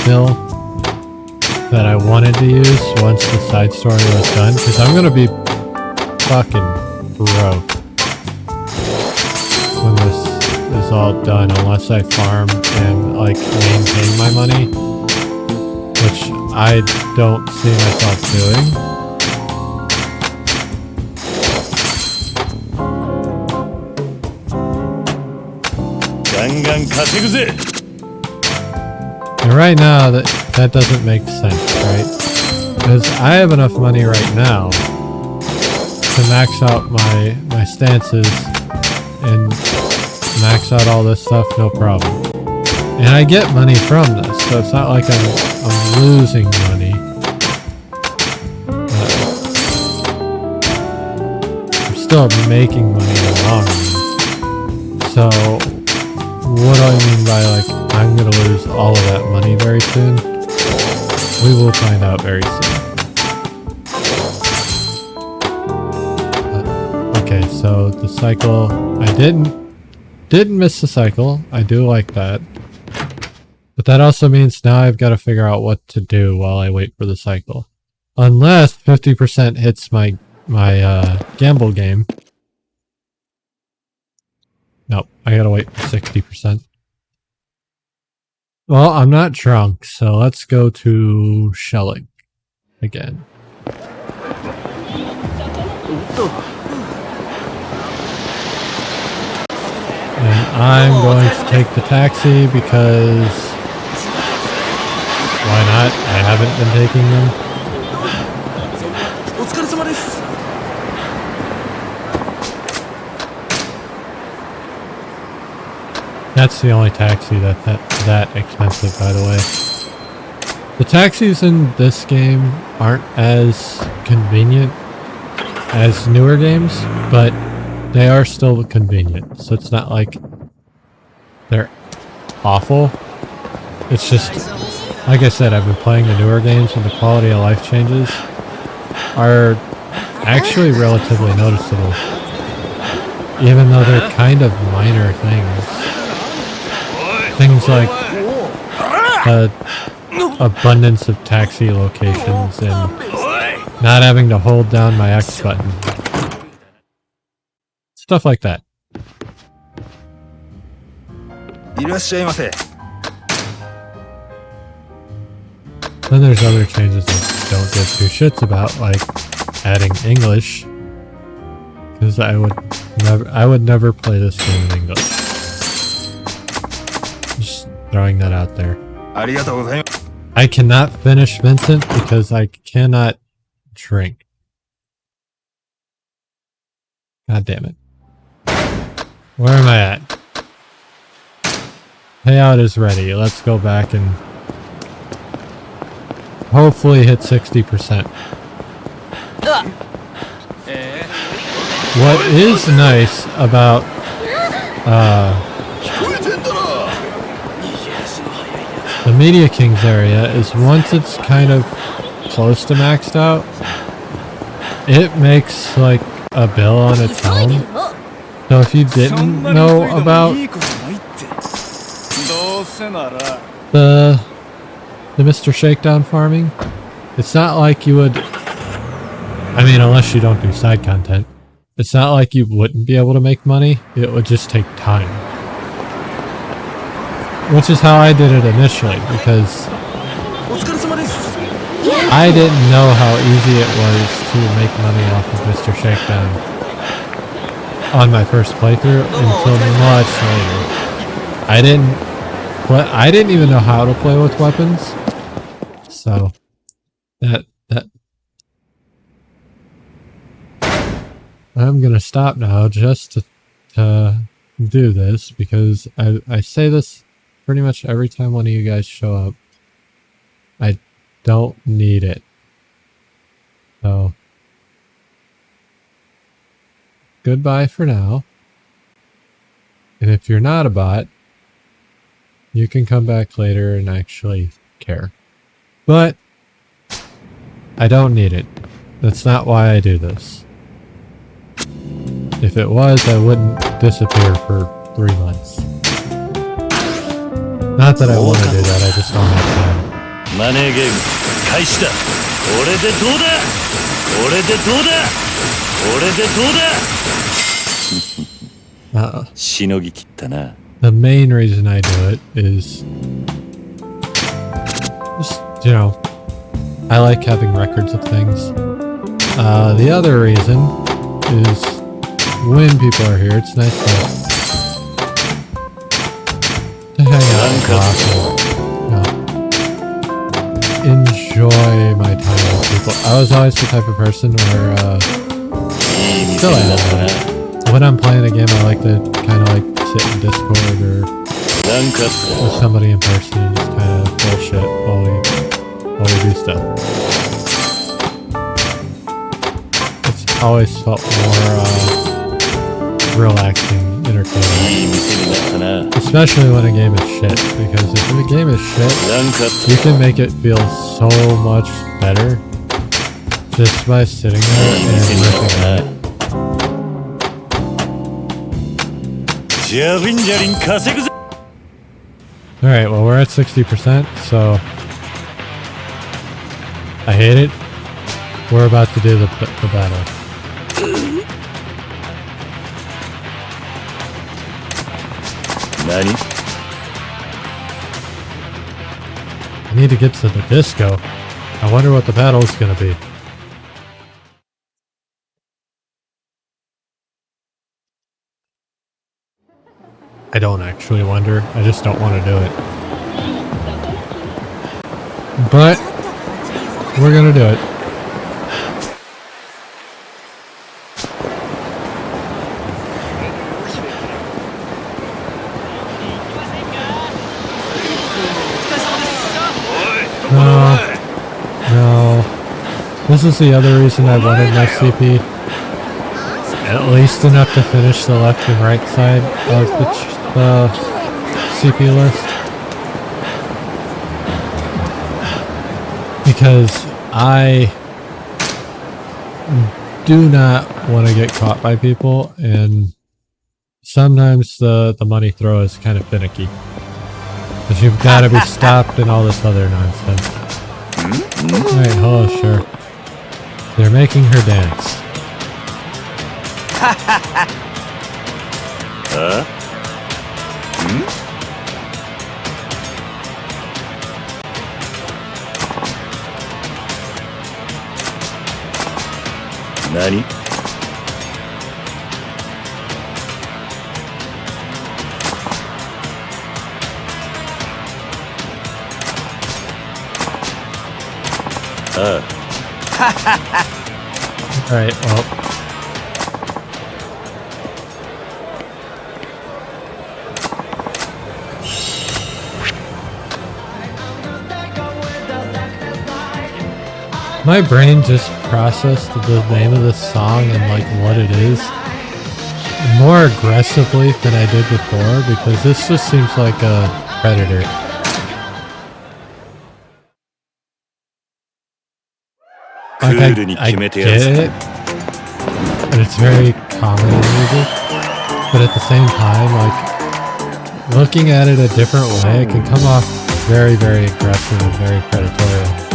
mil that I wanted to use once the side story was done, because I'm gonna be fucking broke when this is all done, unless I farm and, like, maintain my money, which I don't see myself doing. And right now, that doesn't make sense, right? Because I have enough money right now to max out my stances and max out all this stuff, no problem. And I get money from this, so it's not like I'm losing money. I'm still making money in the long run. So, what do I mean by, like, I'm gonna lose all of that money very soon? We will find out very soon. Okay, so the cycle, I didn't miss the cycle. I do like that. But that also means now I've got to figure out what to do while I wait for the cycle. Unless 50% hits my gamble game. Nope, I gotta wait for 60%. Well, I'm not drunk, so let's go to Shànks again. And I'm going to take the taxi because why not? I haven't been taking them. That's the only taxi that expensive, by the way. The taxis in this game aren't as convenient as newer games, but they are still convenient. So it's not like they're awful. It's just, like I said, I've been playing the newer games and the quality of life changes are actually relatively noticeable. Even though they're kind of minor things. Things like abundance of taxi locations and not having to hold down my X button. Stuff like that. Then there's other changes I don't give two shits about, like adding English, because I would never play this game in English. Just throwing that out there. I cannot finish Vincent because I cannot drink. God damn it. Where am I at? Payout is ready. Let's go back and hopefully hit 60%. What is nice about the Media Kings area is once it's kind of close to maxed out, it makes like a bill on its own. So if you didn't know about the Mr. Shakedown farming, it's not like you would, I mean, unless you don't do side content, it's not like you wouldn't be able to make money. It would just take time. Which is how I did it initially, because I didn't know how easy it was to make money off of Mr. Shakedown on my first playthrough until much later. I didn't even know how to play with weapons. So that I'm gonna stop now just to do this, because I say this pretty much every time one of you guys show up. I don't need it. So goodbye for now. And if you're not a bot, you can come back later and actually care. But I don't need it. That's not why I do this. If it was, I wouldn't disappear for 3 months. Not that I want to do that, I just don't have time. マネーゲーム開始だ。俺でどうだ。俺でどうだ。俺でどうだ。しのぎ切ったな。The main reason I do it is just, you know, I like having records of things. The other reason is when people are here, it's nice to hang out and talk and, enjoy my time with people. I was always the type of person where, still I am, when I'm playing a game, I like to kind of like sit in Discord or with somebody in person and just kind of bullshit while we do stuff. It's always felt more relaxing, entertaining. Especially when a game is shit, because if a game is shit, you can make it feel so much better just by sitting there and ripping it. Alright, well we're at 60%, so I hate it. We're about to do the battle. Nani? I need to get to the disco. I wonder what the battle is going to be. I don't actually wonder. I just don't want to do it. But we're going to do it. No. This is the other reason I wanted my CP. At least enough to finish the left and right side of the CP list. Because I do not want to get caught by people, and sometimes the money throw is kind of finicky. Because you've got to be stopped and all this other nonsense. Alright, hello, sure. They're making her dance. 何？ああ。 Alright, well. My brain just processed the name of this song and like what it is more aggressively than I did before because this just seems like a Predator. Like I get it, and it's very common in music, but at the same time, like, looking at it a different way, it can come off very, very aggressive and very predatorial.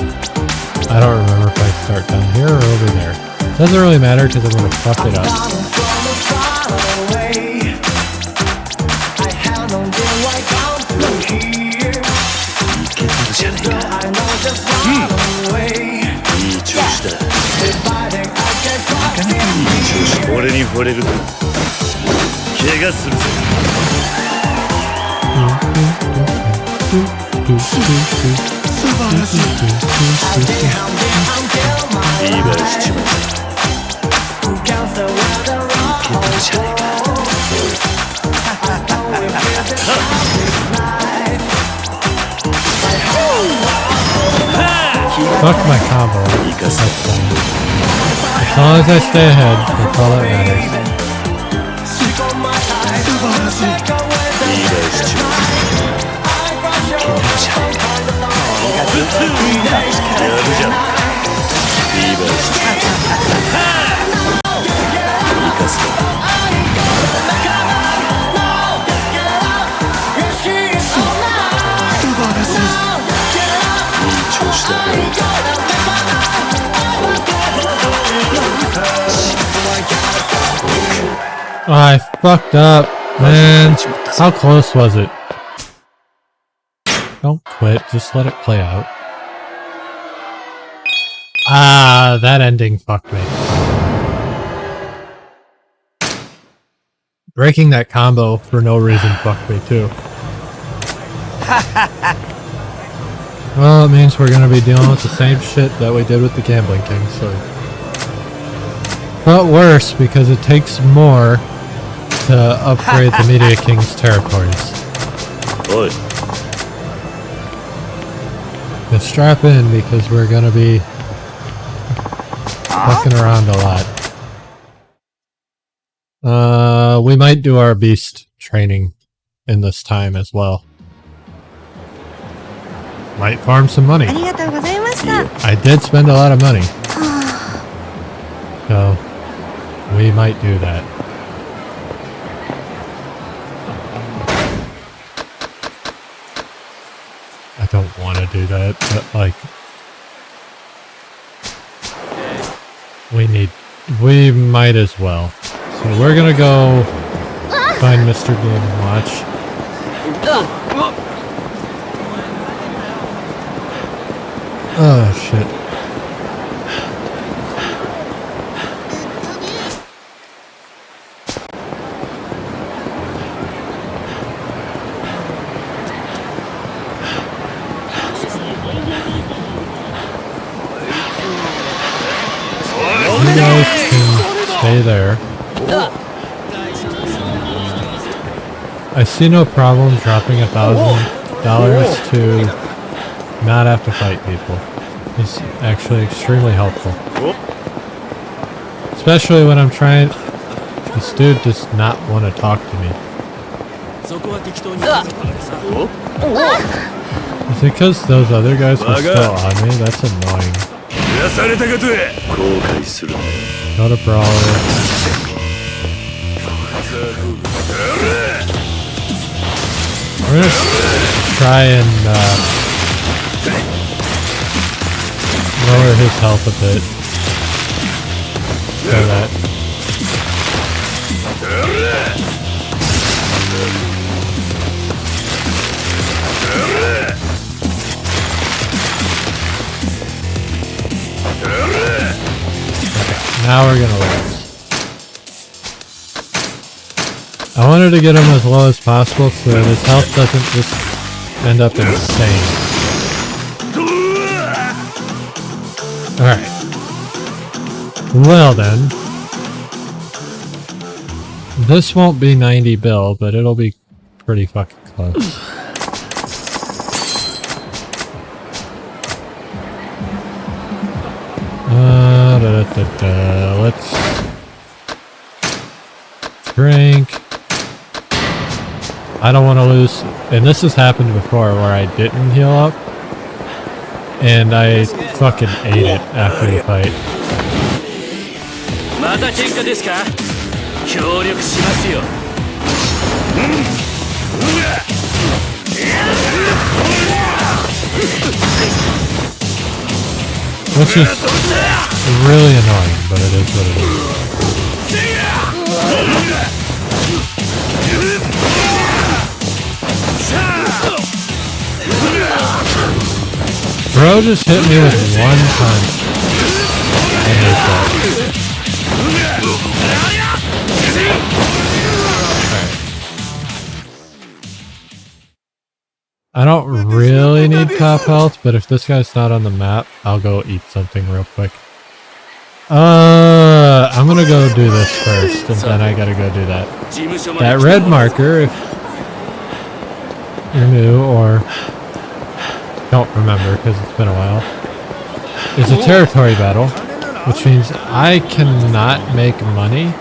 I don't remember if I start down here or over there. Doesn't really matter because I'm going to fuck it up. Fuck my combo. That's fine. As long as I stay ahead, that's all that matters. Oh, I fucked up, man. How close was it? Don't quit, just let it play out. Ah, that ending fucked me. Breaking that combo for no reason fucked me too. Well, it means we're gonna be dealing with the same shit that we did with the Gambling King, so... But worse, because it takes more to upgrade the Media King's territories. Good. Now strap in, because we're gonna be fucking around a lot. We might do our beast training in this time as well. Might farm some money. I did spend a lot of money. So, we might do that. I don't want to do that, but like... We might as well. So we're gonna go find Mr. Game and Watch. Oh shit. You guys can stay there. I see no problem dropping $1,000 to not have to fight people. It's actually extremely helpful. Especially when I'm trying... This dude does not want to talk to me. Is it because those other guys were still on me? That's annoying. Go to Brawler. We're gonna try and lower his health a bit. So that. Okay, now we're gonna lose. I wanted to get him as low as possible so that his health doesn't just end up insane. Alright. Well then. This won't be 90 bill, but it'll be pretty fucking close. Let's drink. I don't want to lose, and this has happened before where I didn't heal up, and I fucking ate it after the fight. また喧嘩ですか？協力しますよ。Which is really annoying, but it is what it is. Bro just hit me with one punch. I hate that. I don't really need top health, but if this guy's not on the map, I'll go eat something real quick. I'm gonna go do this first, and then I gotta go do that. That red marker, if you're new or don't remember because it's been a while, is a territory battle, which means I cannot make money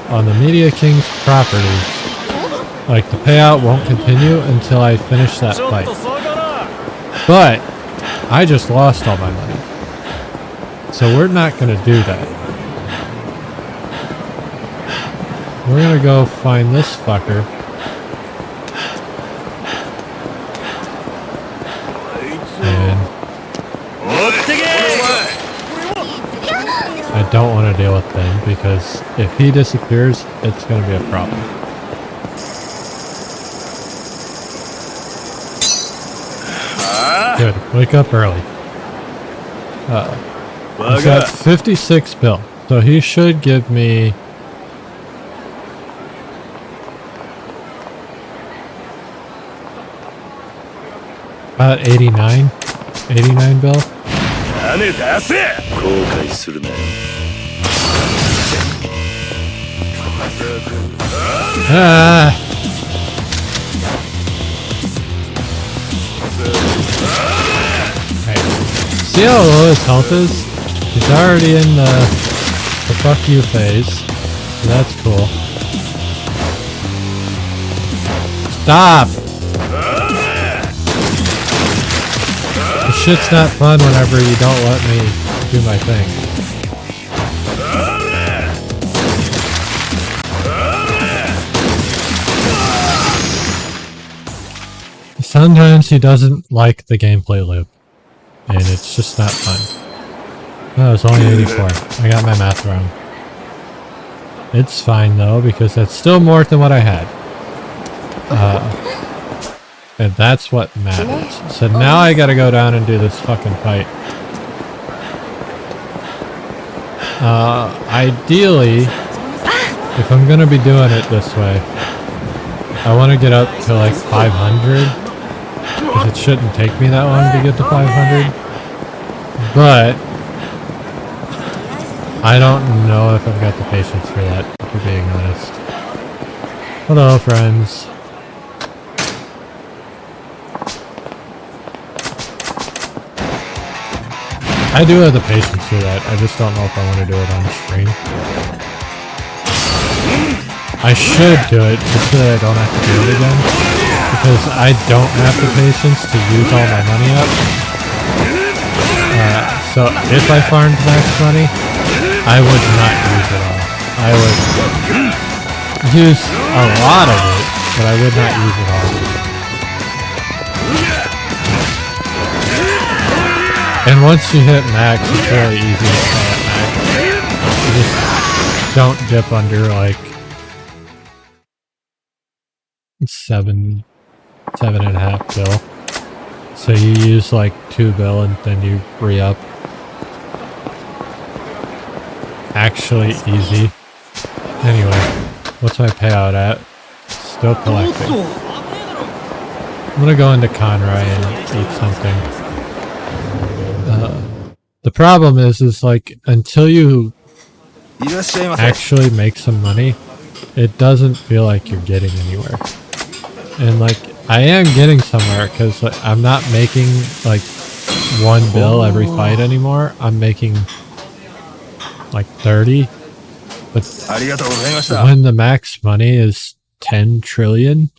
on the Media King's property. Like, the payout won't continue until I finish that fight. But I just lost all my money. So we're not going to do that. We're going to go find this fucker. And I don't want to deal with Ben because if he disappears, it's going to be a problem. Good. Wake up early. He's got 56 bill. So he should give me... about 89? 89 bill? Ah! See how low his health is? He's already in the fuck you phase. So that's cool. Stop! This shit's not fun whenever you don't let me do my thing. Sometimes he doesn't like the gameplay loop. And it's just not fun. No, it's only 84. I got my math wrong. It's fine though, because that's still more than what I had. And that's what matters. So now I gotta go down and do this fucking fight. Ideally, if I'm gonna be doing it this way, I want to get up to like 500. Because it shouldn't take me that long to get to 500. But I don't know if I've got the patience for that, if we're being honest. Hello, friends. I do have the patience for that. I just don't know if I want to do it on stream. I should do it just so that I don't have to do it again. Because I don't have the patience to use all my money up. So if I farmed max money, I would not use it all. I would use a lot of it, but I would not use it all. And once you hit max, it's really easy to stay at max. You just don't dip under like 7.5 bill. So you use like 2 bill and then you re-up. actually easy. Anyway, what's my payout at? Still collecting. I'm gonna go into Conroy and eat something. The problem is like, until you actually make some money, it doesn't feel like you're getting anywhere. And like, I am getting somewhere because like, I'm not making like 1 bill every fight anymore. I'm making like 30. But when the max money is 10 trillion,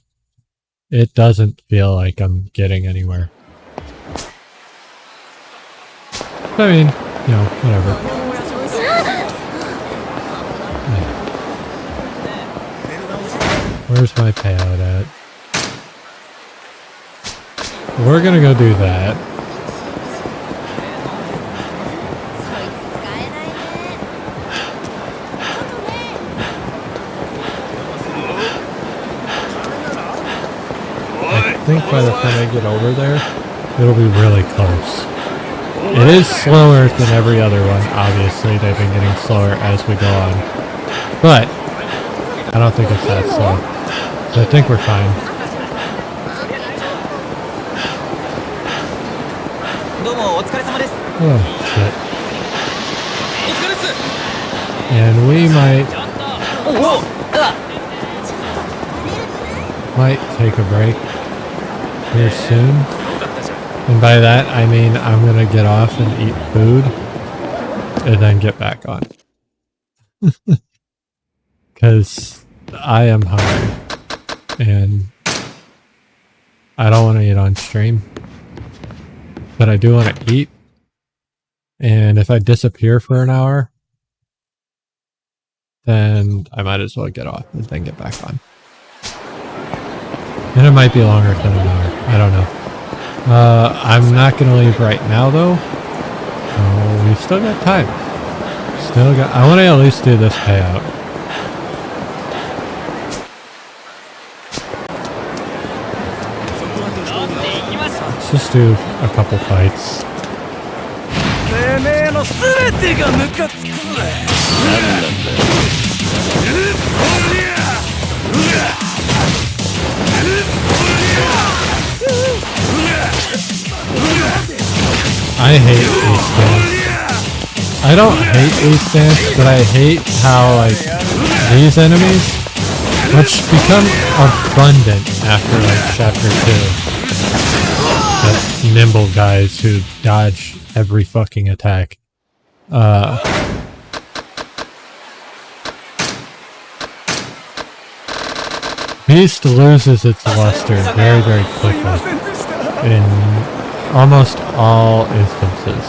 it doesn't feel like I'm getting anywhere. I mean, you know, whatever. Where's my payout at? We're gonna go do that. I think by the time I get over there, it'll be really close. It is slower than every other one, obviously. They've been getting slower as we go on. But I don't think it's that slow. So I think we're fine. Oh, shit. And we might take a break here soon. And by that, I mean I'm going to get off and eat food and then get back on. Because I am hungry. And I don't want to eat on stream. But I do want to eat. And if I disappear for an hour, then I might as well get off and then get back on. And it might be longer than an hour. I don't know. I'm not going to leave right now, though. We've still got time. I want to at least do this payout. Let's just do a couple fights. I hate East Dance. I don't hate East Dance, but I hate how like these enemies, which become abundant after like chapter 2, the nimble guys who dodge every fucking attack. Beast loses its luster very, very quickly in almost all instances.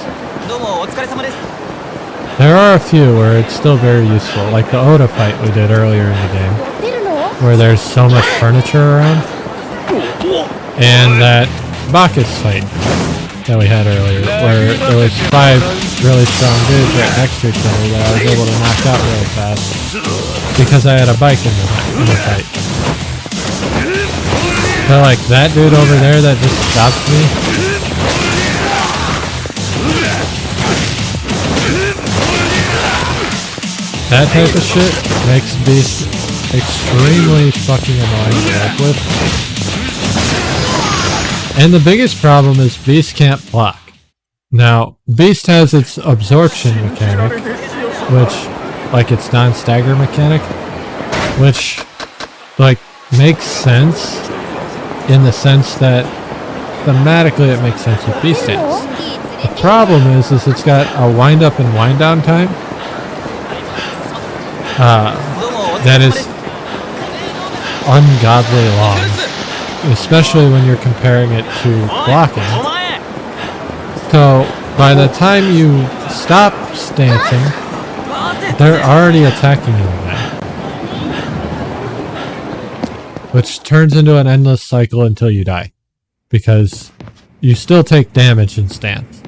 There are a few where it's still very useful, like the Oda fight we did earlier in the game, where there's so much furniture around, and that Bacchus fight that we had earlier, where there was 5 really strong dudes right next to each other that I was able to knock out really fast because I had a bike in the fight. But like that dude over there that just stopped me, that type of shit makes Beast extremely fucking annoying to work with. And the biggest problem is Beast can't block. Now, Beast has its absorption mechanic, which, like its non-stagger mechanic, which, like, makes sense in the sense that thematically it makes sense with Beast Dance. The problem is it's got a wind up and wind down time that is ungodly long, especially when you're comparing it to blocking. So by the time you stop stancing, they're already attacking you again, which turns into an endless cycle until you die, because you still take damage in stance.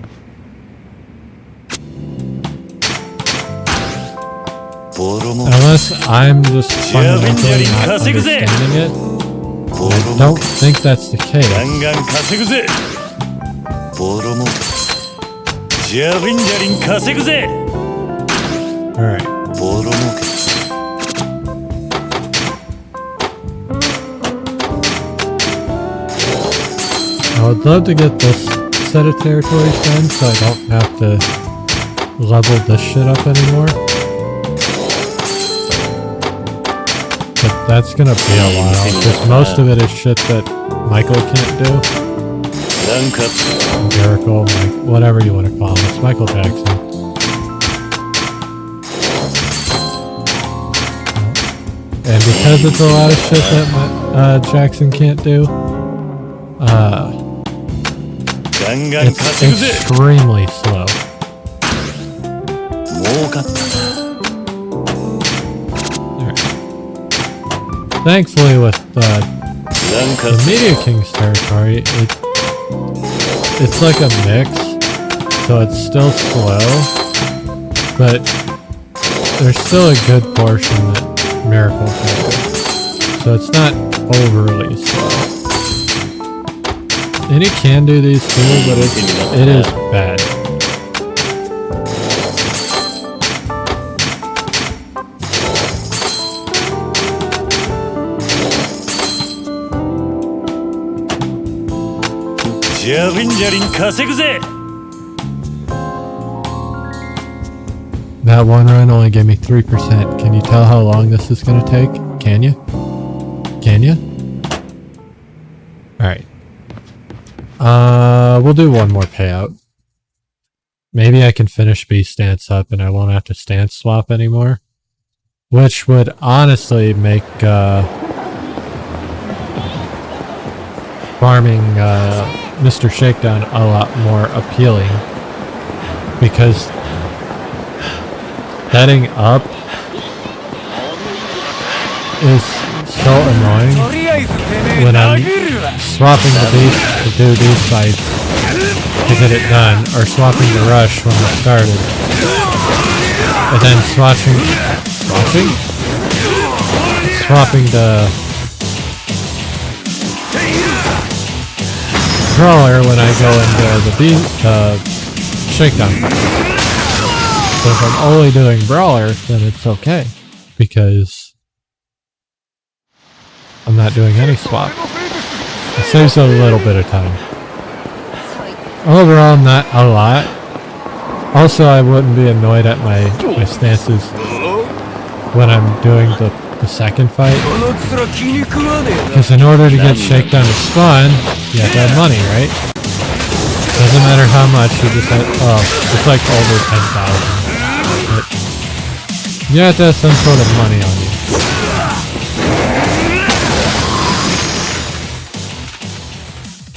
Unless I'm just fundamentally not understanding it, I don't think that's the case. Alright. ボロ儲け。 I would love to get this set of territories done so I don't have to level this shit up anymore. But that's gonna be a while, because most of it is shit that Michael can't do. ランクアップ。 Miracle, whatever you want to call him. It's Michael Jackson. And because it's a lot of shit that Jackson can't do, ガンガン it's 稼ぐぜ。 extremely slow. 儲かったな。 Thankfully, with ランクアッ the プ。 Media King's territory, it's like a mix, so it's still slow, but there's still a good portion that Miracle can do. So it's not overly slow. And he can do these too, but it is bad. That one run only gave me 3%. Can you tell how long this is going to take? Can you? Can you? Alright. We'll do one more payout. Maybe I can finish B stance up and I won't have to stance swap anymore. Which would honestly make farming Mr. Shakedown a lot more appealing. Because heading up is so annoying when I'm swapping the beast to do these fights to get it done, or swapping the rush when it started, and then swapping the brawler when I go into the shakedown. So if I'm only doing brawler, then it's okay, because I'm not doing any swap. It saves a little bit of time. Overall, not a lot. Also, I wouldn't be annoyed at my stances when I'm doing the second fight. Because in order to get Shakedown to spawn, you have to have money, right? Doesn't matter how much, you just have, it's like over 10,000. But you have to have some sort of money on you.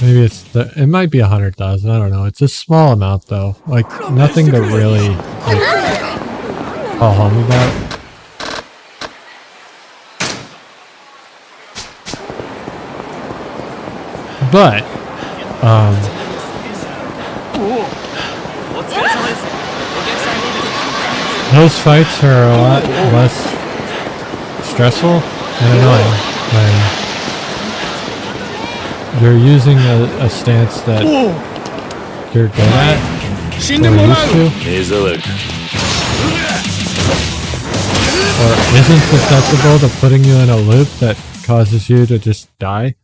Maybe it might be 100,000, I don't know. It's a small amount though. Like, nothing to really, like, call home about. But, those fights are a lot less stressful and annoying when you're using a stance that you're good at or used to, or isn't susceptible to putting you in a loop that causes you to just die.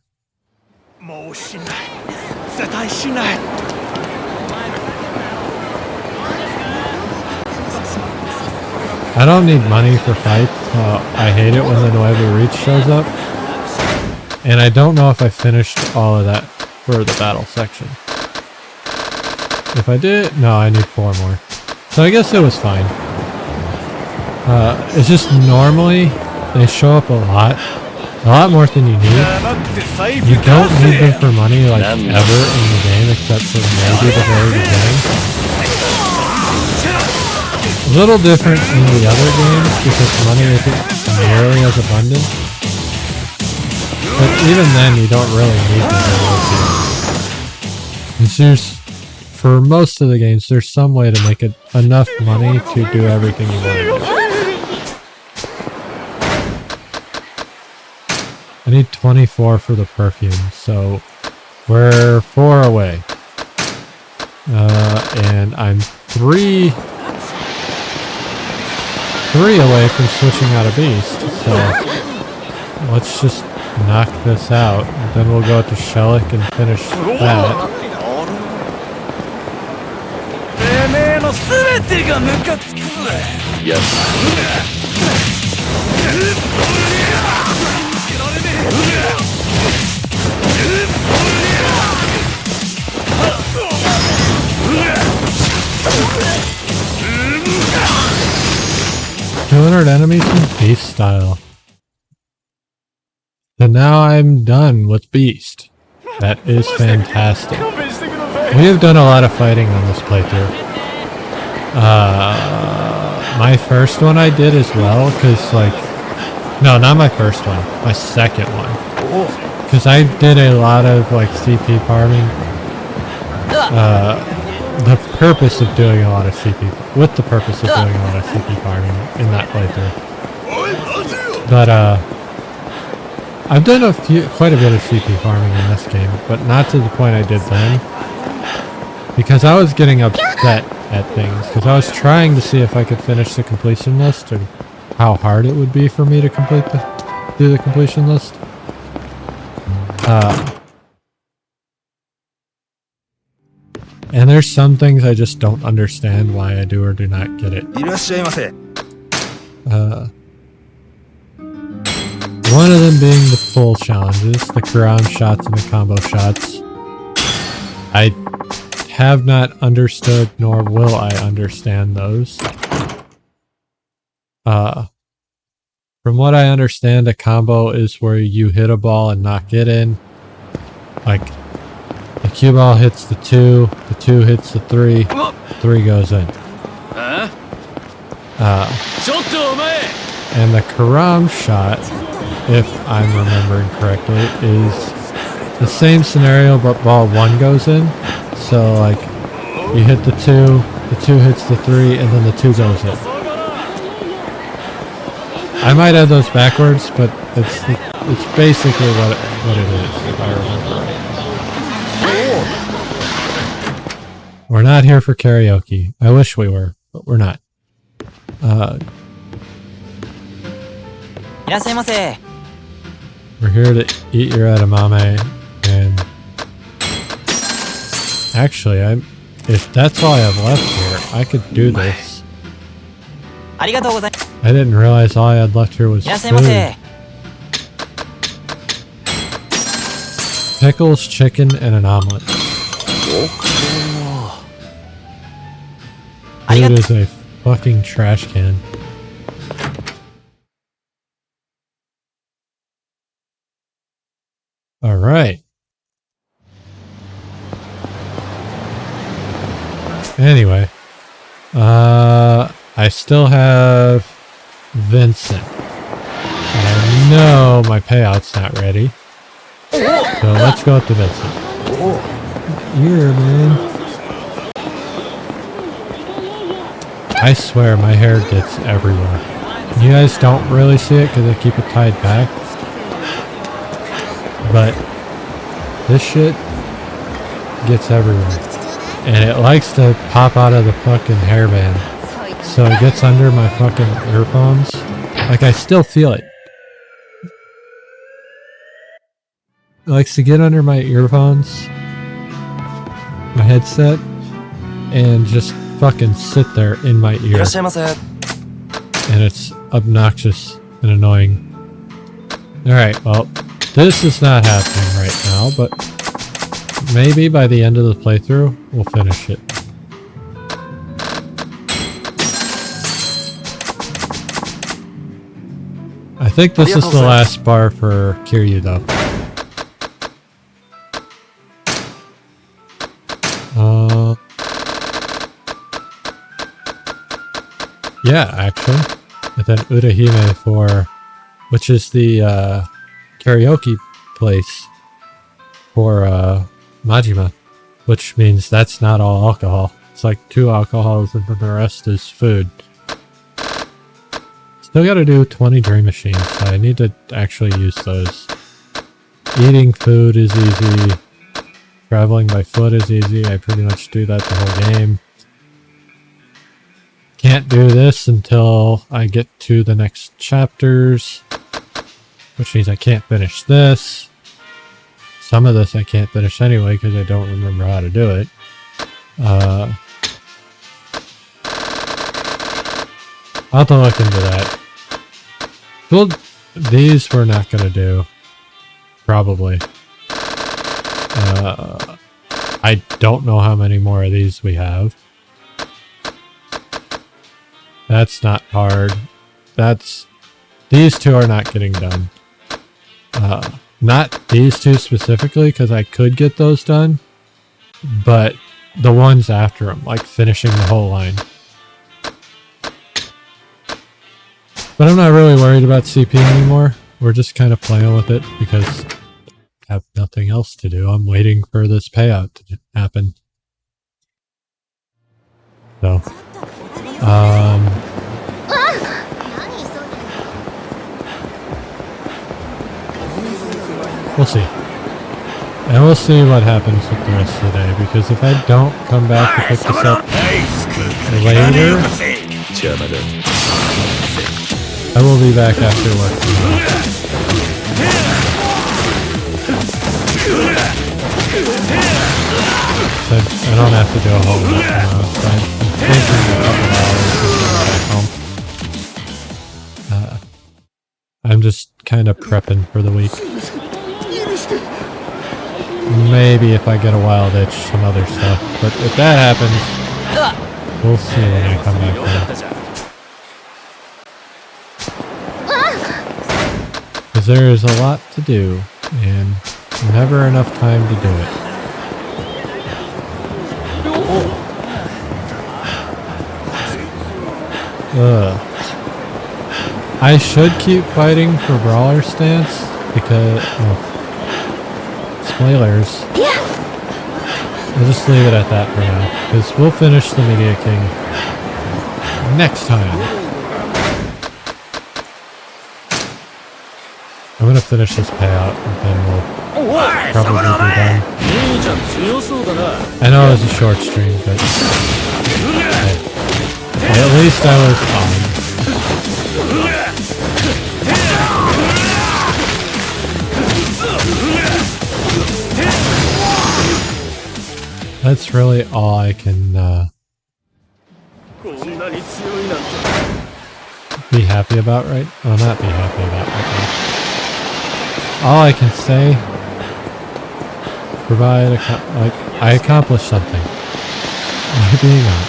I don't need money for fights. I hate it when the Nueva Reach shows up. And I don't know if I finished all of that for the battle section. If I did, no, I need 4 more. So I guess it was fine. It's just normally they show up a lot more than you need. You don't need them for money like ever in the game except for maybe the very beginning. A little different in the other games because money isn't nearly as abundant. But even then, you don't really need them. It's just, for most of the games, there's some way to make enough money to do everything you want to do. I need 24 for the perfume, so we're 4 away. And I'm 3 away from switching out a beast, so let's just knock this out. Then we'll go to Shellick and finish that. てめえの全てがムカつくぜ。やっ 200 enemies in Beast style. So now I'm done with Beast. That is fantastic. 勘弁してください。 We have done a lot of fighting on this playthrough. My first one I did as well, because like... No, not my first one. My second one. Because I did a lot of like CP farming. The purpose of doing a lot of CP... With the purpose of doing a lot of CP farming in that playthrough. But I've done quite a bit of CP farming in this game, but not to the point I did then. Because I was getting upset at things, because I was trying to see if I could finish the completion list, or how hard it would be for me to do the completion list. And there's some things I just don't understand why I do or do not get it. いらっしゃいませ。 One of them being the full challenges, the ground shots and the combo shots. I have not understood, nor will I understand those. From what I understand, a combo is where you hit a ball and knock it in. Like, the cue ball hits the 2 hits the 3 goes in. ちょっとお前。 And the Karam shot, if I'm remembering correctly, is the same scenario, but ball 1 goes in. So, like, you hit the 2 hits the 3, and then the 2 goes in. I might have those backwards, but it's basically what it is, if I remember right. We're not here for karaoke. I wish we were, but we're not. いらっしゃいませ。 We're here to eat your edamame, and actually, if that's all I have left here, I could do this. ありがとうございます。 I didn't realize all I had left here was いらっしゃいま food. せ。 Pickles, chicken, and an omelet. ありが Food とう。 is a fucking trash can. Alright. Anyway. I still have Vincent. And I know my payout's not ready. So let's go up to Vincent. Here, man. I swear my hair gets everywhere. You guys don't really see it because I keep it tied back. But this shit gets everywhere. And it likes to pop out of the fucking hairband. So it gets under my fucking earphones. Like, I still feel it. It likes to get under my earphones, my headset, and just fucking sit there in my い ear. らっしゃいませ。 And it's obnoxious and annoying. Alright, well, this is not happening right now, but maybe by the end of the playthrough, we'll finish it. I think this is the last bar for Kiryu, though. Yeah, actually. And then Urahime for... Which is the karaoke place for Majima. Which means that's not all alcohol. It's like 2 alcohols and then the rest is food. Still gotta do 20 dream machines, so I need to actually use those. Eating food is easy. Traveling by foot is easy. I pretty much do that the whole game. can't do this until I get to the next chapters, which means I can't finish this. Some of this I can't finish anyway because I don't remember how to do it. I'll have to look into that. Well, these we're not going to do. Probably. I don't know how many more of these we have. That's not hard. These two are not getting done. Not these two specifically, because I could get those done. But the ones after them, like finishing the whole line. But I'm not really worried about CP anymore. We're just kind of playing with it because I have nothing else to do. I'm waiting for this payout to happen. So, we'll see. And we'll see what happens with the rest of the day, because if I don't come back to pick this up later, I will be back after work tomorrow. So I don't have to do a whole lot tomorrow, so I'm thinking a couple hours and get back home. I'm just kind of prepping for the week. Maybe if I get a wild itch, some other stuff. But if that happens, we'll see when I come back home. Because there is a lot to do, and never enough time to do it. I should keep fighting for Brawler stance, because... spoilers. I'll just leave it at that for now, because we'll finish the Media King next time. I'm gonna finish this payout, and then we'll probably be done. I know it was a short stream, but hey, at least I was on. That's really all I can be happy about, right? Well, not be happy about right now. All I can say, provide like I accomplished something by being on.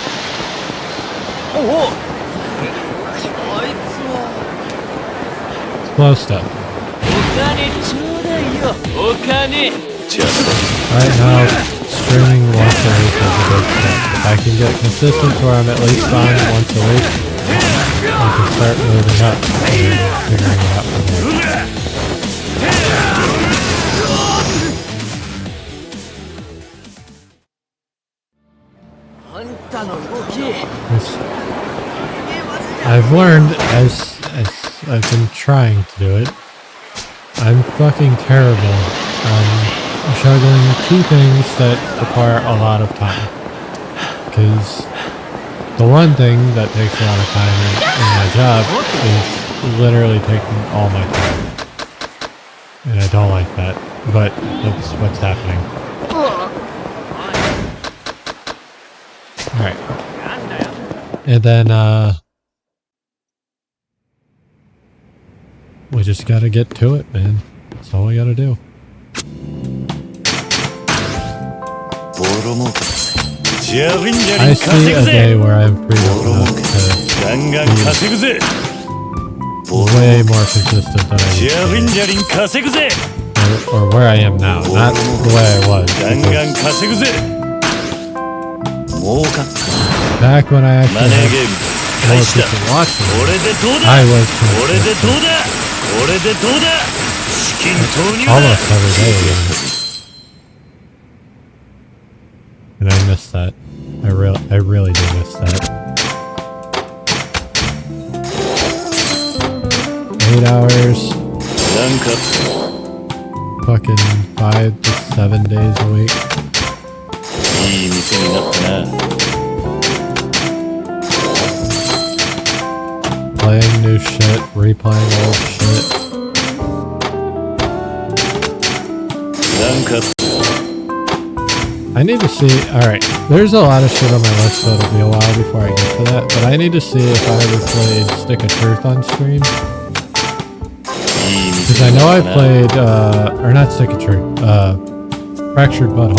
Slow stuff. Right now, streaming once a week is a good step. If I can get consistent where I'm at least on once a week, I can start moving up and figuring it out from there. I've learned as I've been trying to do it, I'm fucking terrible on juggling two things that require a lot of time. Because the one thing that takes a lot of time in my job is literally taking all my time. And I don't like that, but that's what's happening. Alright. And then, we just gotta get to it, man. That's all we gotta do. I see a day where I'm free enough to be way more consistent than I used to be. Or where I am now, not the way I was. Back when I actually had more people watching, I was consistent. Almost every day again. And I miss that. I really do miss that. 8 hours. Fucking 5 to 7 days a week. shit, replaying old shit. なんか I need to see, alright, there's a lot of shit on my list, so it'll be a while before I get to that, but I need to see if I ever played Stick of Truth on stream. いい Because 店 I know I だな played, or not Stick of Truth, Fractured Butthole.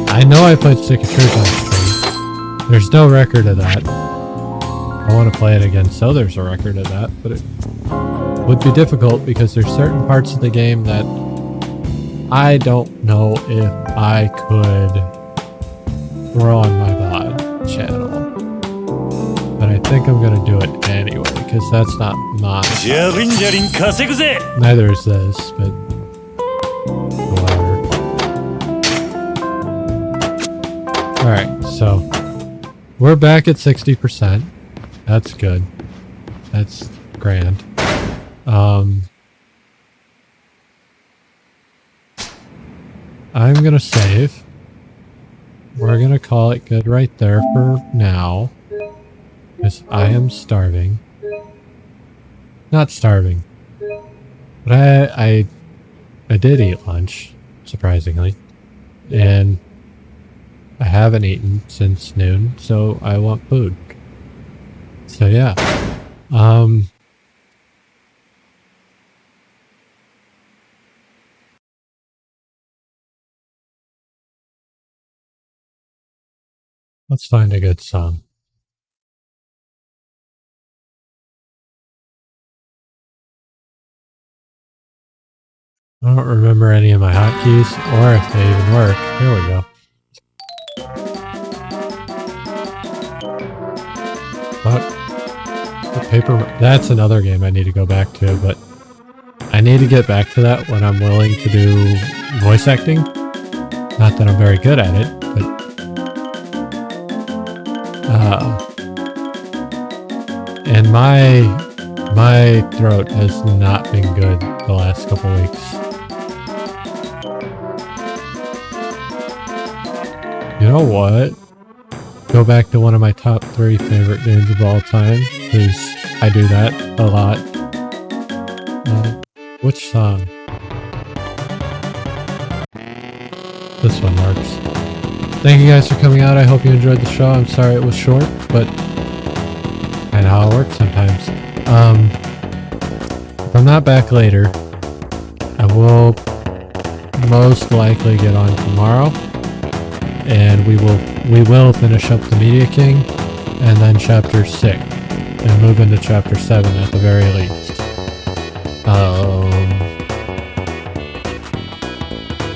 I know I played Stick of Truth on stream. There's no record of that. I want to play it again, so there's a record of that, but it would be difficult because there's certain parts of the game that I don't know if I could throw on my VOD channel. But I think I'm gonna do it anyway, because that's not my... ジャリンジャリン稼ぐぜ Neither is this, but whatever. Alright, so we're back at 60%. That's good. That's grand. I'm gonna save. We're gonna call it good right there for now. Because I am starving. Not starving. But I did eat lunch, surprisingly. And I haven't eaten since noon, so I want food. So yeah. Let's find a good song. I don't remember any of my hotkeys or if they even work. Here we go. But the paper, that's another game I need to go back to, but I need to get back to that when I'm willing to do voice acting. Not that I'm very good at it, but and my throat has not been good the last couple weeks. You know what? Go back to one of my top 3 favorite games of all time, because I do that a lot. Which song? This one works. Thank you guys for coming out. I hope you enjoyed the show. I'm sorry it was short, but kind of how it works sometimes. If I'm not back later, I will most likely get on tomorrow, and we will finish up the Media King, and then Chapter 6, and move into Chapter 7 at the very least.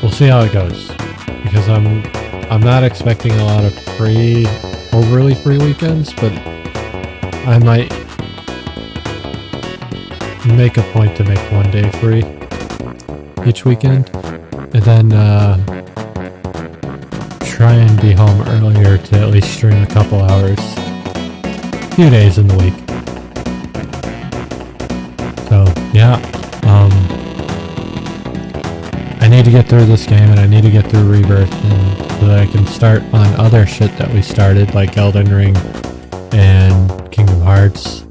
We'll see how it goes, because I'm not expecting a lot of overly free weekends, but I might make a point to make one day free each weekend, and then try and be home earlier to at least stream a couple hours, a few days in the week. So yeah, I need to get through this game, and I need to get through Rebirth, and so that I can start on other shit that we started, like Elden Ring and Kingdom Hearts,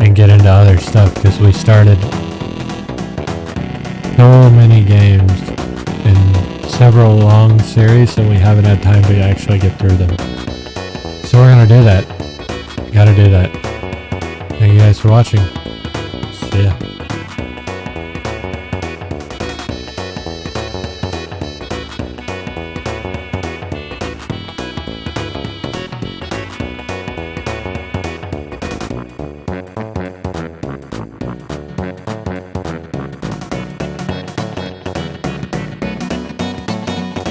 and get into other stuff, because we started so many games in several long series, and we haven't had time to actually get through them. So we're gonna do that. Gotta do that. Thank you guys for watching.